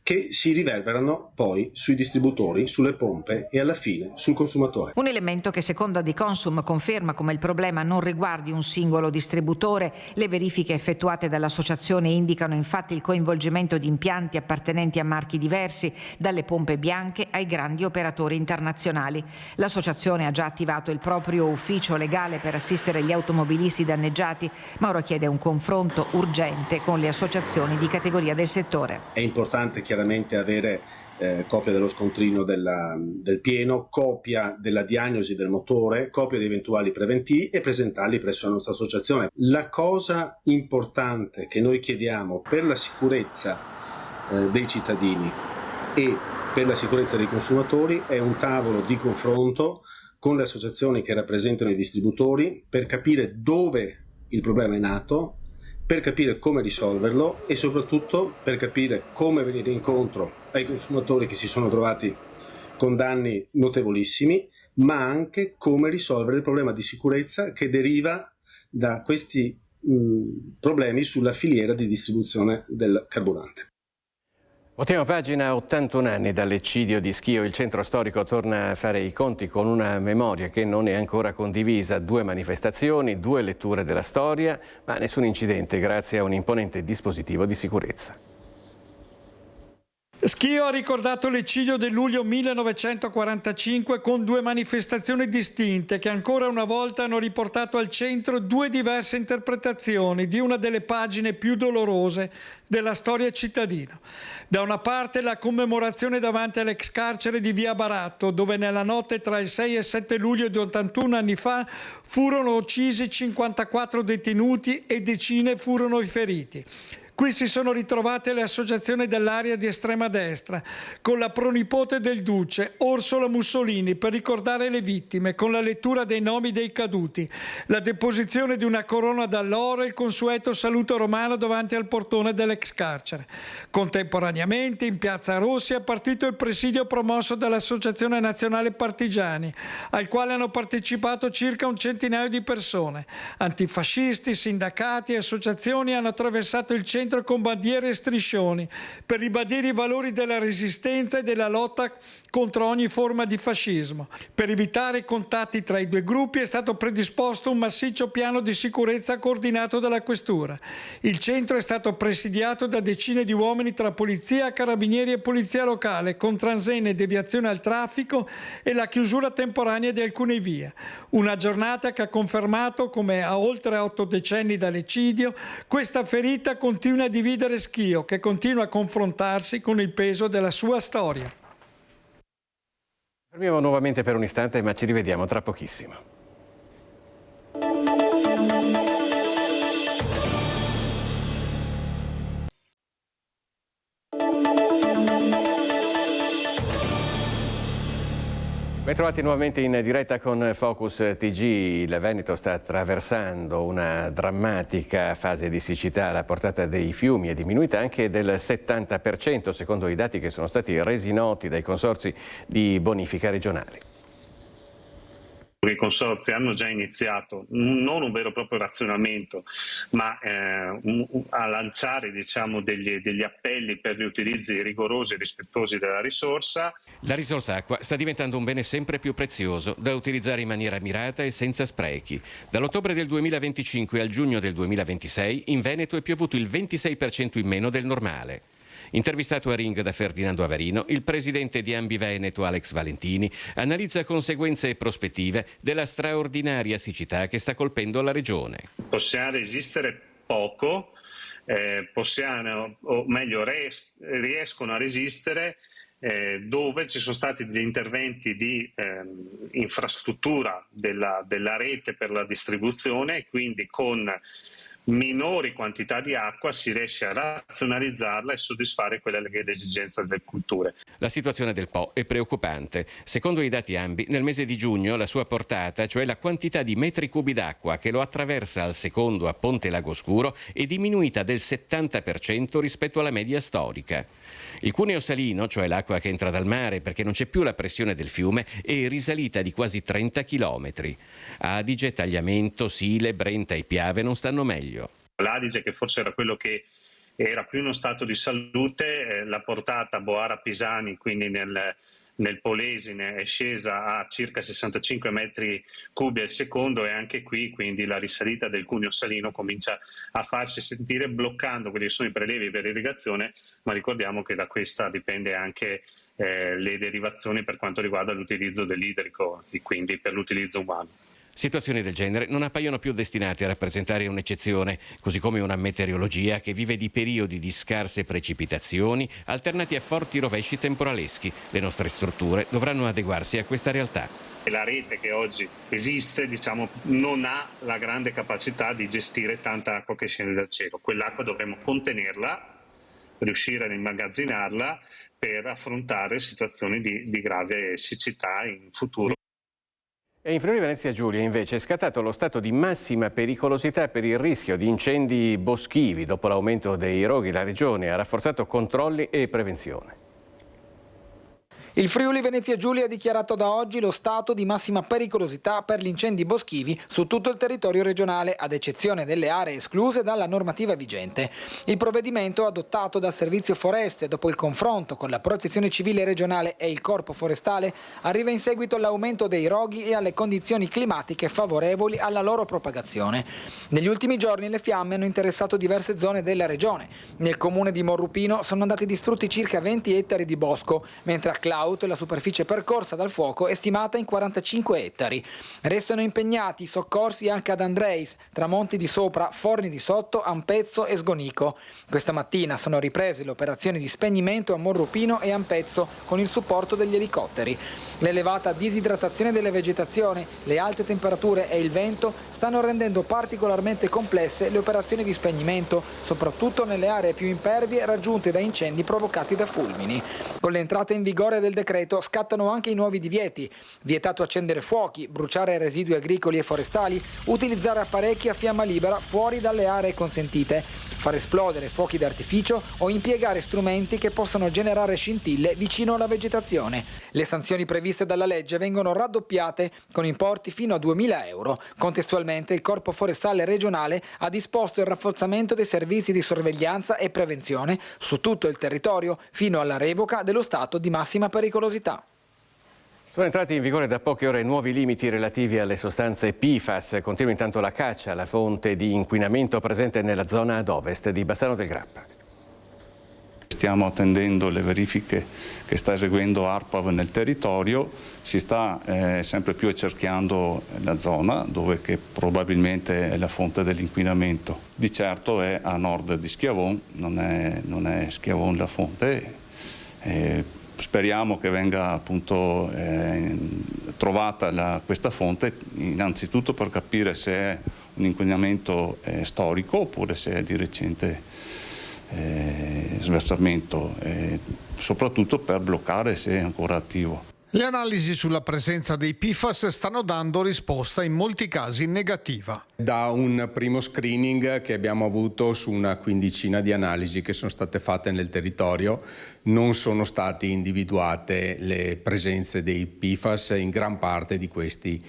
che si riverberano poi sui distributori, sulle pompe e alla fine sul consumatore. Un elemento che secondo Adiconsum conferma come il problema non riguardi un singolo distributore. Le verifiche effettuate dall'associazione indicano infatti il coinvolgimento di impianti appartenenti a marchi diversi, dalle pompe bianche ai grandi operatori internazionali. L'associazione ha già attivato il proprio ufficio legale per assistere gli automobilisti danneggiati, ma ora chiede un confronto urgente con le associazioni di categoria del settore. È importante chiaramente avere copia dello scontrino del pieno, copia della diagnosi del motore, copia di eventuali preventivi e presentarli presso la nostra associazione. La cosa importante che noi chiediamo per la sicurezza dei cittadini e per la sicurezza dei consumatori è un tavolo di confronto con le associazioni che rappresentano i distributori per capire dove il problema è nato, per capire come risolverlo e soprattutto per capire come venire incontro ai consumatori che si sono trovati con danni notevolissimi, ma anche come risolvere il problema di sicurezza che deriva da questi problemi sulla filiera di distribuzione del carburante. Ultima pagina, 81 anni dall'eccidio di Schio. Il centro storico torna a fare i conti con una memoria che non è ancora condivisa. 2 manifestazioni, 2 letture della storia, ma nessun incidente grazie a un imponente dispositivo di sicurezza. Schio ha ricordato l'eccidio del luglio 1945 con 2 manifestazioni distinte che ancora una volta hanno riportato al centro 2 diverse interpretazioni di una delle pagine più dolorose della storia cittadina. Da una parte la commemorazione davanti all'ex carcere di Via Baratto, dove nella notte tra il 6 e il 7 luglio di 81 anni fa furono uccisi 54 detenuti e decine furono i feriti. Qui si sono ritrovate le associazioni dell'area di estrema destra, con la pronipote del duce, Orsola Mussolini, per ricordare le vittime, con la lettura dei nomi dei caduti, la deposizione di una corona d'alloro e il consueto saluto romano davanti al portone dell'ex carcere. Contemporaneamente, in Piazza Rossi è partito il presidio promosso dall'Associazione Nazionale Partigiani, al quale hanno partecipato circa un centinaio di persone. Antifascisti, sindacati e associazioni hanno attraversato il centro con bandiere e striscioni per ribadire i valori della resistenza e della lotta contro ogni forma di fascismo. Per evitare i contatti tra i due gruppi è stato predisposto un massiccio piano di sicurezza coordinato dalla Questura. Il centro è stato presidiato da decine di uomini tra polizia, carabinieri e polizia locale, con transenne e deviazione al traffico e la chiusura temporanea di alcune vie. Una giornata che ha confermato come a oltre 8 decenni dall'eccidio questa ferita continua a dividere Schio, che continua a confrontarsi con il peso della sua storia. Fermiamo nuovamente per un istante, ma ci rivediamo tra pochissimo. Ben trovati nuovamente in diretta con Focus TG. Il Veneto sta attraversando una drammatica fase di siccità. La portata dei fiumi è diminuita anche del 70%, secondo i dati che sono stati resi noti dai consorzi di bonifica regionali. I consorzi hanno già iniziato non un vero e proprio razionamento, ma a lanciare, diciamo, degli appelli per gli utilizzi rigorosi e rispettosi della risorsa. La risorsa acqua sta diventando un bene sempre più prezioso da utilizzare in maniera mirata e senza sprechi. Dall'ottobre del 2025 al giugno del 2026 in Veneto è piovuto il 26% in meno del normale. Intervistato a Ring da Ferdinando Avarino, il presidente di Ambi Veneto, Alex Valentini, analizza conseguenze e prospettive della straordinaria siccità che sta colpendo la regione. Possiamo resistere poco, o meglio riescono a resistere dove ci sono stati degli interventi di infrastruttura della rete per la distribuzione, quindi con minori quantità di acqua si riesce a razionalizzarla e soddisfare quella che è l'esigenza delle culture. La situazione del Po è preoccupante. Secondo i dati Ambi, nel mese di giugno la sua portata, cioè la quantità di metri cubi d'acqua che lo attraversa al secondo a Ponte Lago Scuro, è diminuita del 70% rispetto alla media storica. Il cuneo salino, cioè l'acqua che entra dal mare perché non c'è più la pressione del fiume, è risalita di quasi 30 chilometri. Adige, Tagliamento, Sile, Brenta e Piave non stanno meglio. L'Adige, che forse era quello che era più in uno stato di salute, la portata Boara-Pisani, quindi nel Polesine, è scesa a circa 65 metri cubi al secondo, e anche qui quindi la risalita del cuneo salino comincia a farsi sentire, bloccando quelli che sono i prelevi per irrigazione, ma ricordiamo che da questa dipende anche le derivazioni per quanto riguarda l'utilizzo dell'idrico e quindi per l'utilizzo umano. Situazioni del genere non appaiono più destinate a rappresentare un'eccezione, così come una meteorologia che vive di periodi di scarse precipitazioni alternati a forti rovesci temporaleschi. Le nostre strutture dovranno adeguarsi a questa realtà. La rete che oggi esiste, diciamo, non ha la grande capacità di gestire tanta acqua che scende dal cielo. Quell'acqua dovremo contenerla, riuscire ad immagazzinarla per affrontare situazioni di grave siccità in futuro. E in Friuli Venezia Giulia invece è scattato lo stato di massima pericolosità per il rischio di incendi boschivi. Dopo l'aumento dei roghi, la Regione ha rafforzato controlli e prevenzione. Il Friuli Venezia Giulia ha dichiarato da oggi lo stato di massima pericolosità per gli incendi boschivi su tutto il territorio regionale, ad eccezione delle aree escluse dalla normativa vigente. Il provvedimento, adottato dal Servizio Foreste dopo il confronto con la Protezione Civile regionale e il Corpo Forestale, arriva in seguito all'aumento dei roghi e alle condizioni climatiche favorevoli alla loro propagazione. Negli ultimi giorni le fiamme hanno interessato diverse zone della regione. Nel comune di Morrupino sono andati distrutti circa 20 ettari di bosco, mentre a Claudio auto e la superficie percorsa dal fuoco è stimata in 45 ettari. Restano impegnati i soccorsi anche ad Andreis, Tramonti di Sopra, Forni di Sotto, Ampezzo e Sgonico. Questa mattina sono riprese le operazioni di spegnimento a Morrupino e Ampezzo con il supporto degli elicotteri. L'elevata disidratazione della vegetazione, le alte temperature e il vento stanno rendendo particolarmente complesse le operazioni di spegnimento, soprattutto nelle aree più impervie raggiunte da incendi provocati da fulmini. Con l'entrata in vigore del decreto scattano anche i nuovi divieti. Vietato accendere fuochi, bruciare residui agricoli e forestali, utilizzare apparecchi a fiamma libera fuori dalle aree consentite, far esplodere fuochi d'artificio o impiegare strumenti che possano generare scintille vicino alla vegetazione. Le sanzioni previste dalla legge vengono raddoppiate con importi fino a 2.000 euro. Contestualmente il Corpo Forestale regionale ha disposto il rafforzamento dei servizi di sorveglianza e prevenzione su tutto il territorio fino alla revoca dello stato di massima pericolosità. Sono entrati in vigore da poche ore nuovi limiti relativi alle sostanze PFAS. Continua intanto la caccia alla fonte di inquinamento presente nella zona ad ovest di Bassano del Grappa. Stiamo attendendo le verifiche che sta eseguendo ARPAV nel territorio, si sta sempre più accerchiando la zona dove che probabilmente è la fonte dell'inquinamento. Di certo è a nord di Schiavon, non è Schiavon la fonte. Speriamo che venga appunto trovata questa fonte innanzitutto per capire se è un inquinamento storico oppure se è di recente sversamento, soprattutto per bloccare se è ancora attivo. Le analisi sulla presenza dei PFAS stanno dando risposta in molti casi negativa. Da un primo screening che abbiamo avuto su una quindicina di analisi che sono state fatte nel territorio, non sono state individuate le presenze dei PFAS in gran parte di questi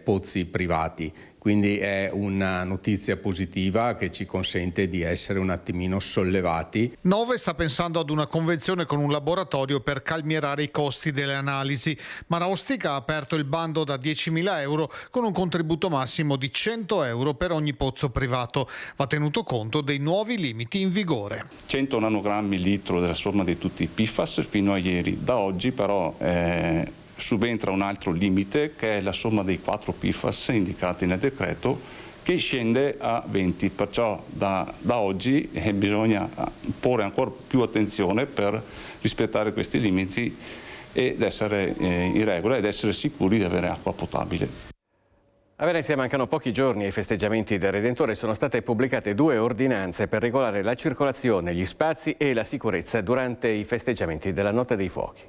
pozzi privati. Quindi è una notizia positiva che ci consente di essere un attimino sollevati. Nove sta pensando ad una convenzione con un laboratorio per calmierare i costi delle analisi. Marostica ha aperto il bando da 10.000 euro con un contributo massimo di 100 euro per ogni pozzo privato. Va tenuto conto dei nuovi limiti in vigore. 100 nanogrammi litro della somma di tutti i PFAS fino a ieri. Da oggi però subentra un altro limite che è la somma dei 4 PFAS indicati nel decreto, che scende a 20, perciò da oggi bisogna porre ancora più attenzione per rispettare questi limiti ed essere in regola ed essere sicuri di avere acqua potabile. A Venezia mancano pochi giorni ai festeggiamenti del Redentore. Sono state pubblicate 2 ordinanze per regolare la circolazione, gli spazi e la sicurezza durante i festeggiamenti della Notte dei Fuochi.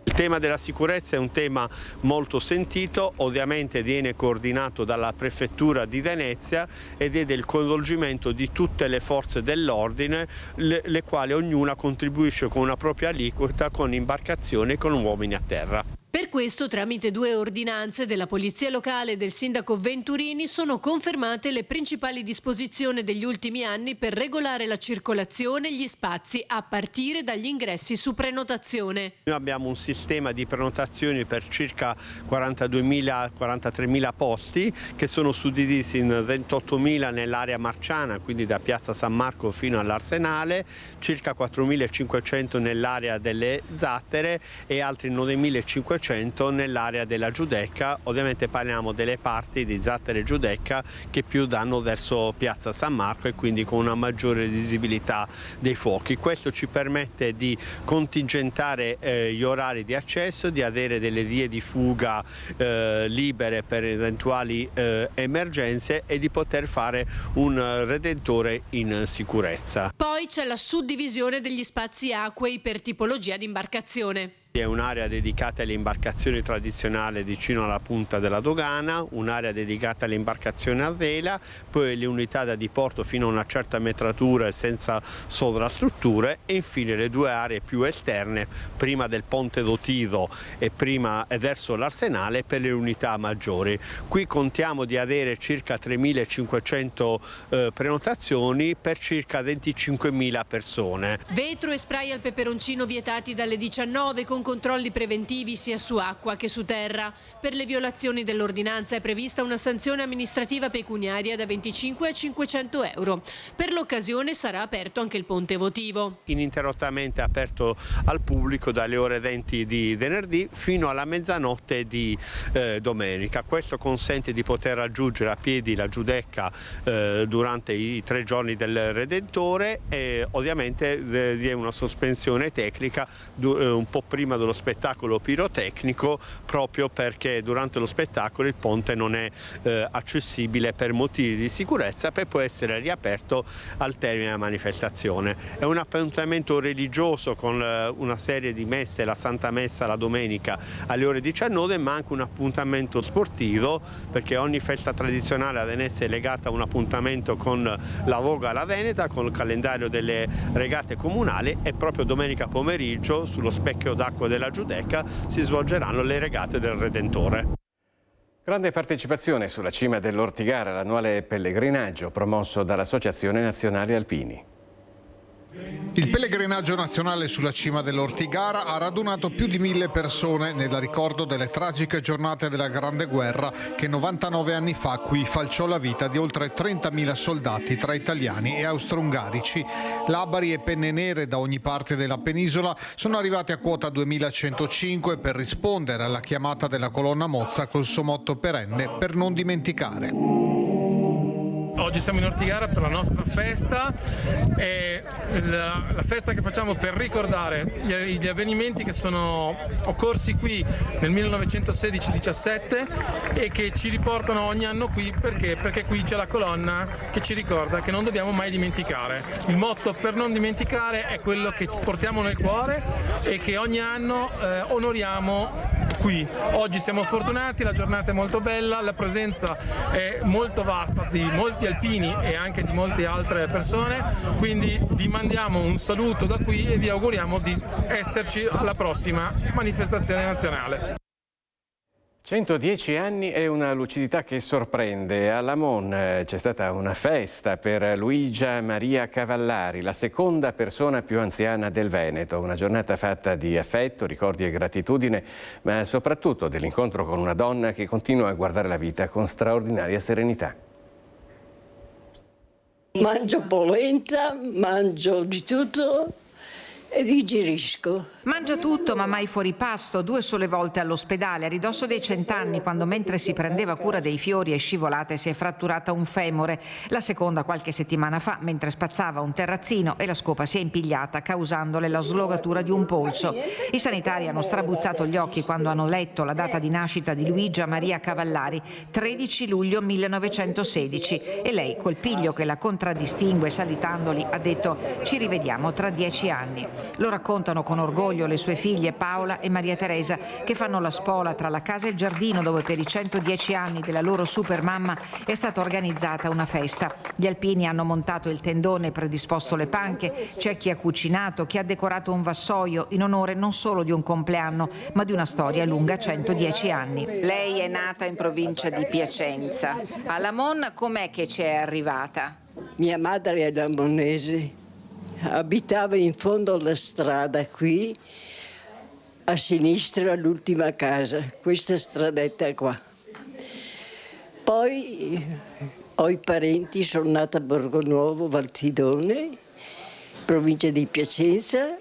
Il tema della sicurezza è un tema molto sentito, ovviamente viene coordinato dalla Prefettura di Venezia ed è del coinvolgimento di tutte le forze dell'ordine, le quali ognuna contribuisce con una propria aliquota, con imbarcazioni e con uomini a terra. Per questo, tramite 2 ordinanze della Polizia Locale e del Sindaco Venturini, sono confermate le principali disposizioni degli ultimi anni per regolare la circolazione e gli spazi a partire dagli ingressi su prenotazione. Noi abbiamo un sistema di prenotazioni per circa 43.000 posti che sono suddivisi in 28.000 nell'area marciana, quindi da Piazza San Marco fino all'Arsenale, circa 4.500 nell'area delle Zattere e altri 9.500 nell'area della Giudecca. Ovviamente parliamo delle parti di Zattere e Giudecca che più danno verso Piazza San Marco e quindi con una maggiore visibilità dei fuochi. Questo ci permette di contingentare gli orari di accesso, di avere delle vie di fuga libere per eventuali emergenze e di poter fare un Redentore in sicurezza. Poi c'è la suddivisione degli spazi acquei per tipologia di imbarcazione. È un'area dedicata alle imbarcazioni tradizionali vicino alla punta della dogana, un'area dedicata alle imbarcazioni a vela, poi le unità da diporto fino a una certa metratura e senza sovrastrutture e infine le 2 aree più esterne, prima del Ponte d'Otivo e prima verso l'Arsenale per le unità maggiori. Qui contiamo di avere circa 3.500 prenotazioni per circa 25.000 persone. Vetro e spray al peperoncino vietati dalle 19 con con controlli preventivi sia su acqua che su terra. Per le violazioni dell'ordinanza è prevista una sanzione amministrativa pecuniaria da 25 a 500 euro. Per l'occasione sarà aperto anche il ponte votivo. Ininterrottamente aperto al pubblico dalle ore 20 di venerdì fino alla mezzanotte di domenica. Questo consente di poter raggiungere a piedi la Giudecca durante i 3 giorni del Redentore e ovviamente vi è una sospensione tecnica un po' prima dello spettacolo pirotecnico, proprio perché durante lo spettacolo il ponte non è accessibile per motivi di sicurezza, per poi essere riaperto al termine della manifestazione. È un appuntamento religioso con una serie di messe, la Santa Messa la domenica alle ore 19, ma anche un appuntamento sportivo, perché ogni festa tradizionale a Venezia è legata a un appuntamento con la Voga alla Veneta, con il calendario delle regate comunali, e proprio domenica pomeriggio sullo specchio d'acqua della Giudecca si svolgeranno le regate del Redentore. Grande partecipazione sulla cima dell'Ortigara, l'annuale pellegrinaggio promosso dall'Associazione Nazionale Alpini. Il pellegrinaggio nazionale sulla cima dell'Ortigara ha radunato più di 1000 persone nel ricordo delle tragiche giornate della Grande Guerra che 99 anni fa qui falciò la vita di oltre 30.000 soldati tra italiani e austro-ungarici. Labari e penne nere da ogni parte della penisola sono arrivati a quota 2105 per rispondere alla chiamata della colonna Mozza col suo motto perenne "per non dimenticare". Oggi siamo in Ortigara per la nostra festa, è la festa che facciamo per ricordare gli avvenimenti che sono occorsi qui nel 1916-17 e che ci riportano ogni anno qui perché qui c'è la colonna che ci ricorda che non dobbiamo mai dimenticare. Il motto "per non dimenticare" è quello che portiamo nel cuore e che ogni anno onoriamo qui. Oggi siamo fortunati, la giornata è molto bella, la presenza è molto vasta di molti alpini e anche di molte altre persone, quindi vi mandiamo un saluto da qui e vi auguriamo di esserci alla prossima manifestazione nazionale. 110 anni e una lucidità che sorprende. A Lamon c'è stata una festa per Luigia Maria Cavallari, la seconda persona più anziana del Veneto. Una giornata fatta di affetto, ricordi e gratitudine, ma soprattutto dell'incontro con una donna che continua a guardare la vita con straordinaria serenità. Mangio polenta, mangio di tutto e digerisco. Mangia tutto ma mai fuori pasto, 2 sole volte all'ospedale, a ridosso dei 100 anni, quando mentre si prendeva cura dei fiori è scivolata e si è fratturata un femore. La seconda qualche settimana fa, mentre spazzava un terrazzino e la scopa si è impigliata, causandole la slogatura di un polso. I sanitari hanno strabuzzato gli occhi quando hanno letto la data di nascita di Luigia Maria Cavallari, 13 luglio 1916, e lei, col piglio che la contraddistingue salitandoli, ha detto: "Ci rivediamo tra 10 anni". Lo raccontano con orgoglio le sue figlie Paola e Maria Teresa, che fanno la spola tra la casa e il giardino dove per i 110 anni della loro supermamma è stata organizzata una festa. Gli alpini hanno montato il tendone e predisposto le panche, c'è chi ha cucinato, chi ha decorato un vassoio in onore non solo di un compleanno ma di una storia lunga 110 anni. Lei è nata in provincia di Piacenza. A Lamon com'è che ci è arrivata? Mia madre è lamonese. Abitava in fondo alla strada qui, a sinistra l'ultima casa, questa stradetta qua. Poi ho i parenti, sono nata a Borgonuovo, Valtidone, provincia di Piacenza.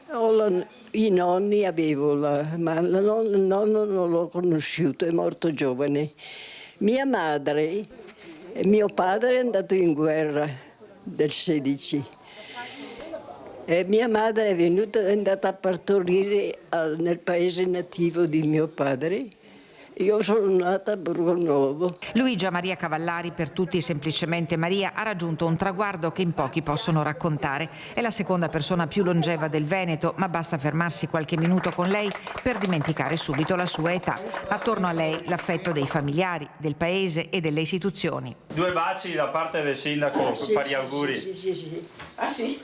I nonni avevo, ma il nonno non l'ho conosciuto, è morto giovane. Mia madre, mio padre è andato in guerra del 16. E mia madre è andata a partorire nel paese nativo di mio padre. Io sono nata a Borgonuovo. Luigia Maria Cavallari, per tutti semplicemente Maria, ha raggiunto un traguardo che in pochi possono raccontare. È la seconda persona più longeva del Veneto, ma basta fermarsi qualche minuto con lei per dimenticare subito la sua età. Attorno a lei l'affetto dei familiari, del paese e delle istituzioni. 2 baci da parte del sindaco, sì, pari auguri. Sì. Ah sì?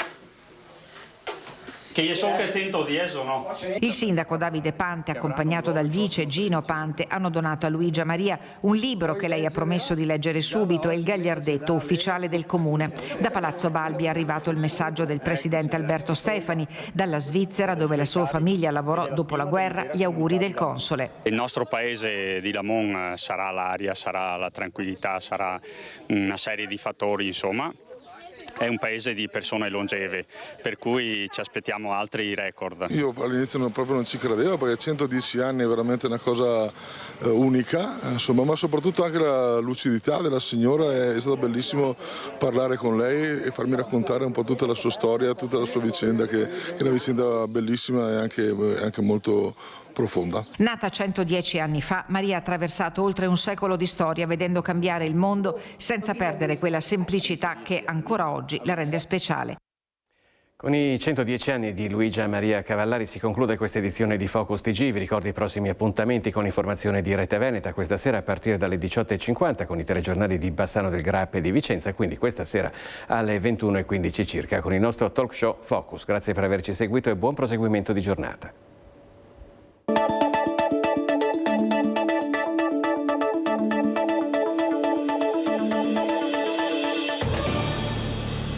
che io so che 110 o no. Il sindaco Davide Pante, accompagnato dal vice Gino Pante, hanno donato a Luigia Maria un libro che lei ha promesso di leggere subito e il gagliardetto ufficiale del comune. Da Palazzo Balbi è arrivato il messaggio del presidente Alberto Stefani, dalla Svizzera, dove la sua famiglia lavorò dopo la guerra, gli auguri del console. Il nostro paese di Lamon sarà l'aria, sarà la tranquillità, sarà una serie di fattori, insomma. È un paese di persone longeve, per cui ci aspettiamo altri record. Io all'inizio proprio non ci credevo, perché 110 anni è veramente una cosa unica, insomma, ma soprattutto anche la lucidità della signora. È stato bellissimo parlare con lei e farmi raccontare un po' tutta la sua storia, tutta la sua vicenda, che è una vicenda bellissima e anche molto profonda. Nata 110 anni fa, Maria ha attraversato oltre un secolo di storia, vedendo cambiare il mondo senza perdere quella semplicità che ancora oggi la rende speciale. Con i 110 anni di Luigia Maria Cavallari si conclude questa edizione di Focus TG. Vi ricordo i prossimi appuntamenti con l'informazione di Rete Veneta questa sera a partire dalle 18:50 con i telegiornali di Bassano del Grappa e di Vicenza, quindi questa sera alle 21:15 circa con il nostro talk show Focus. Grazie per averci seguito e buon proseguimento di giornata.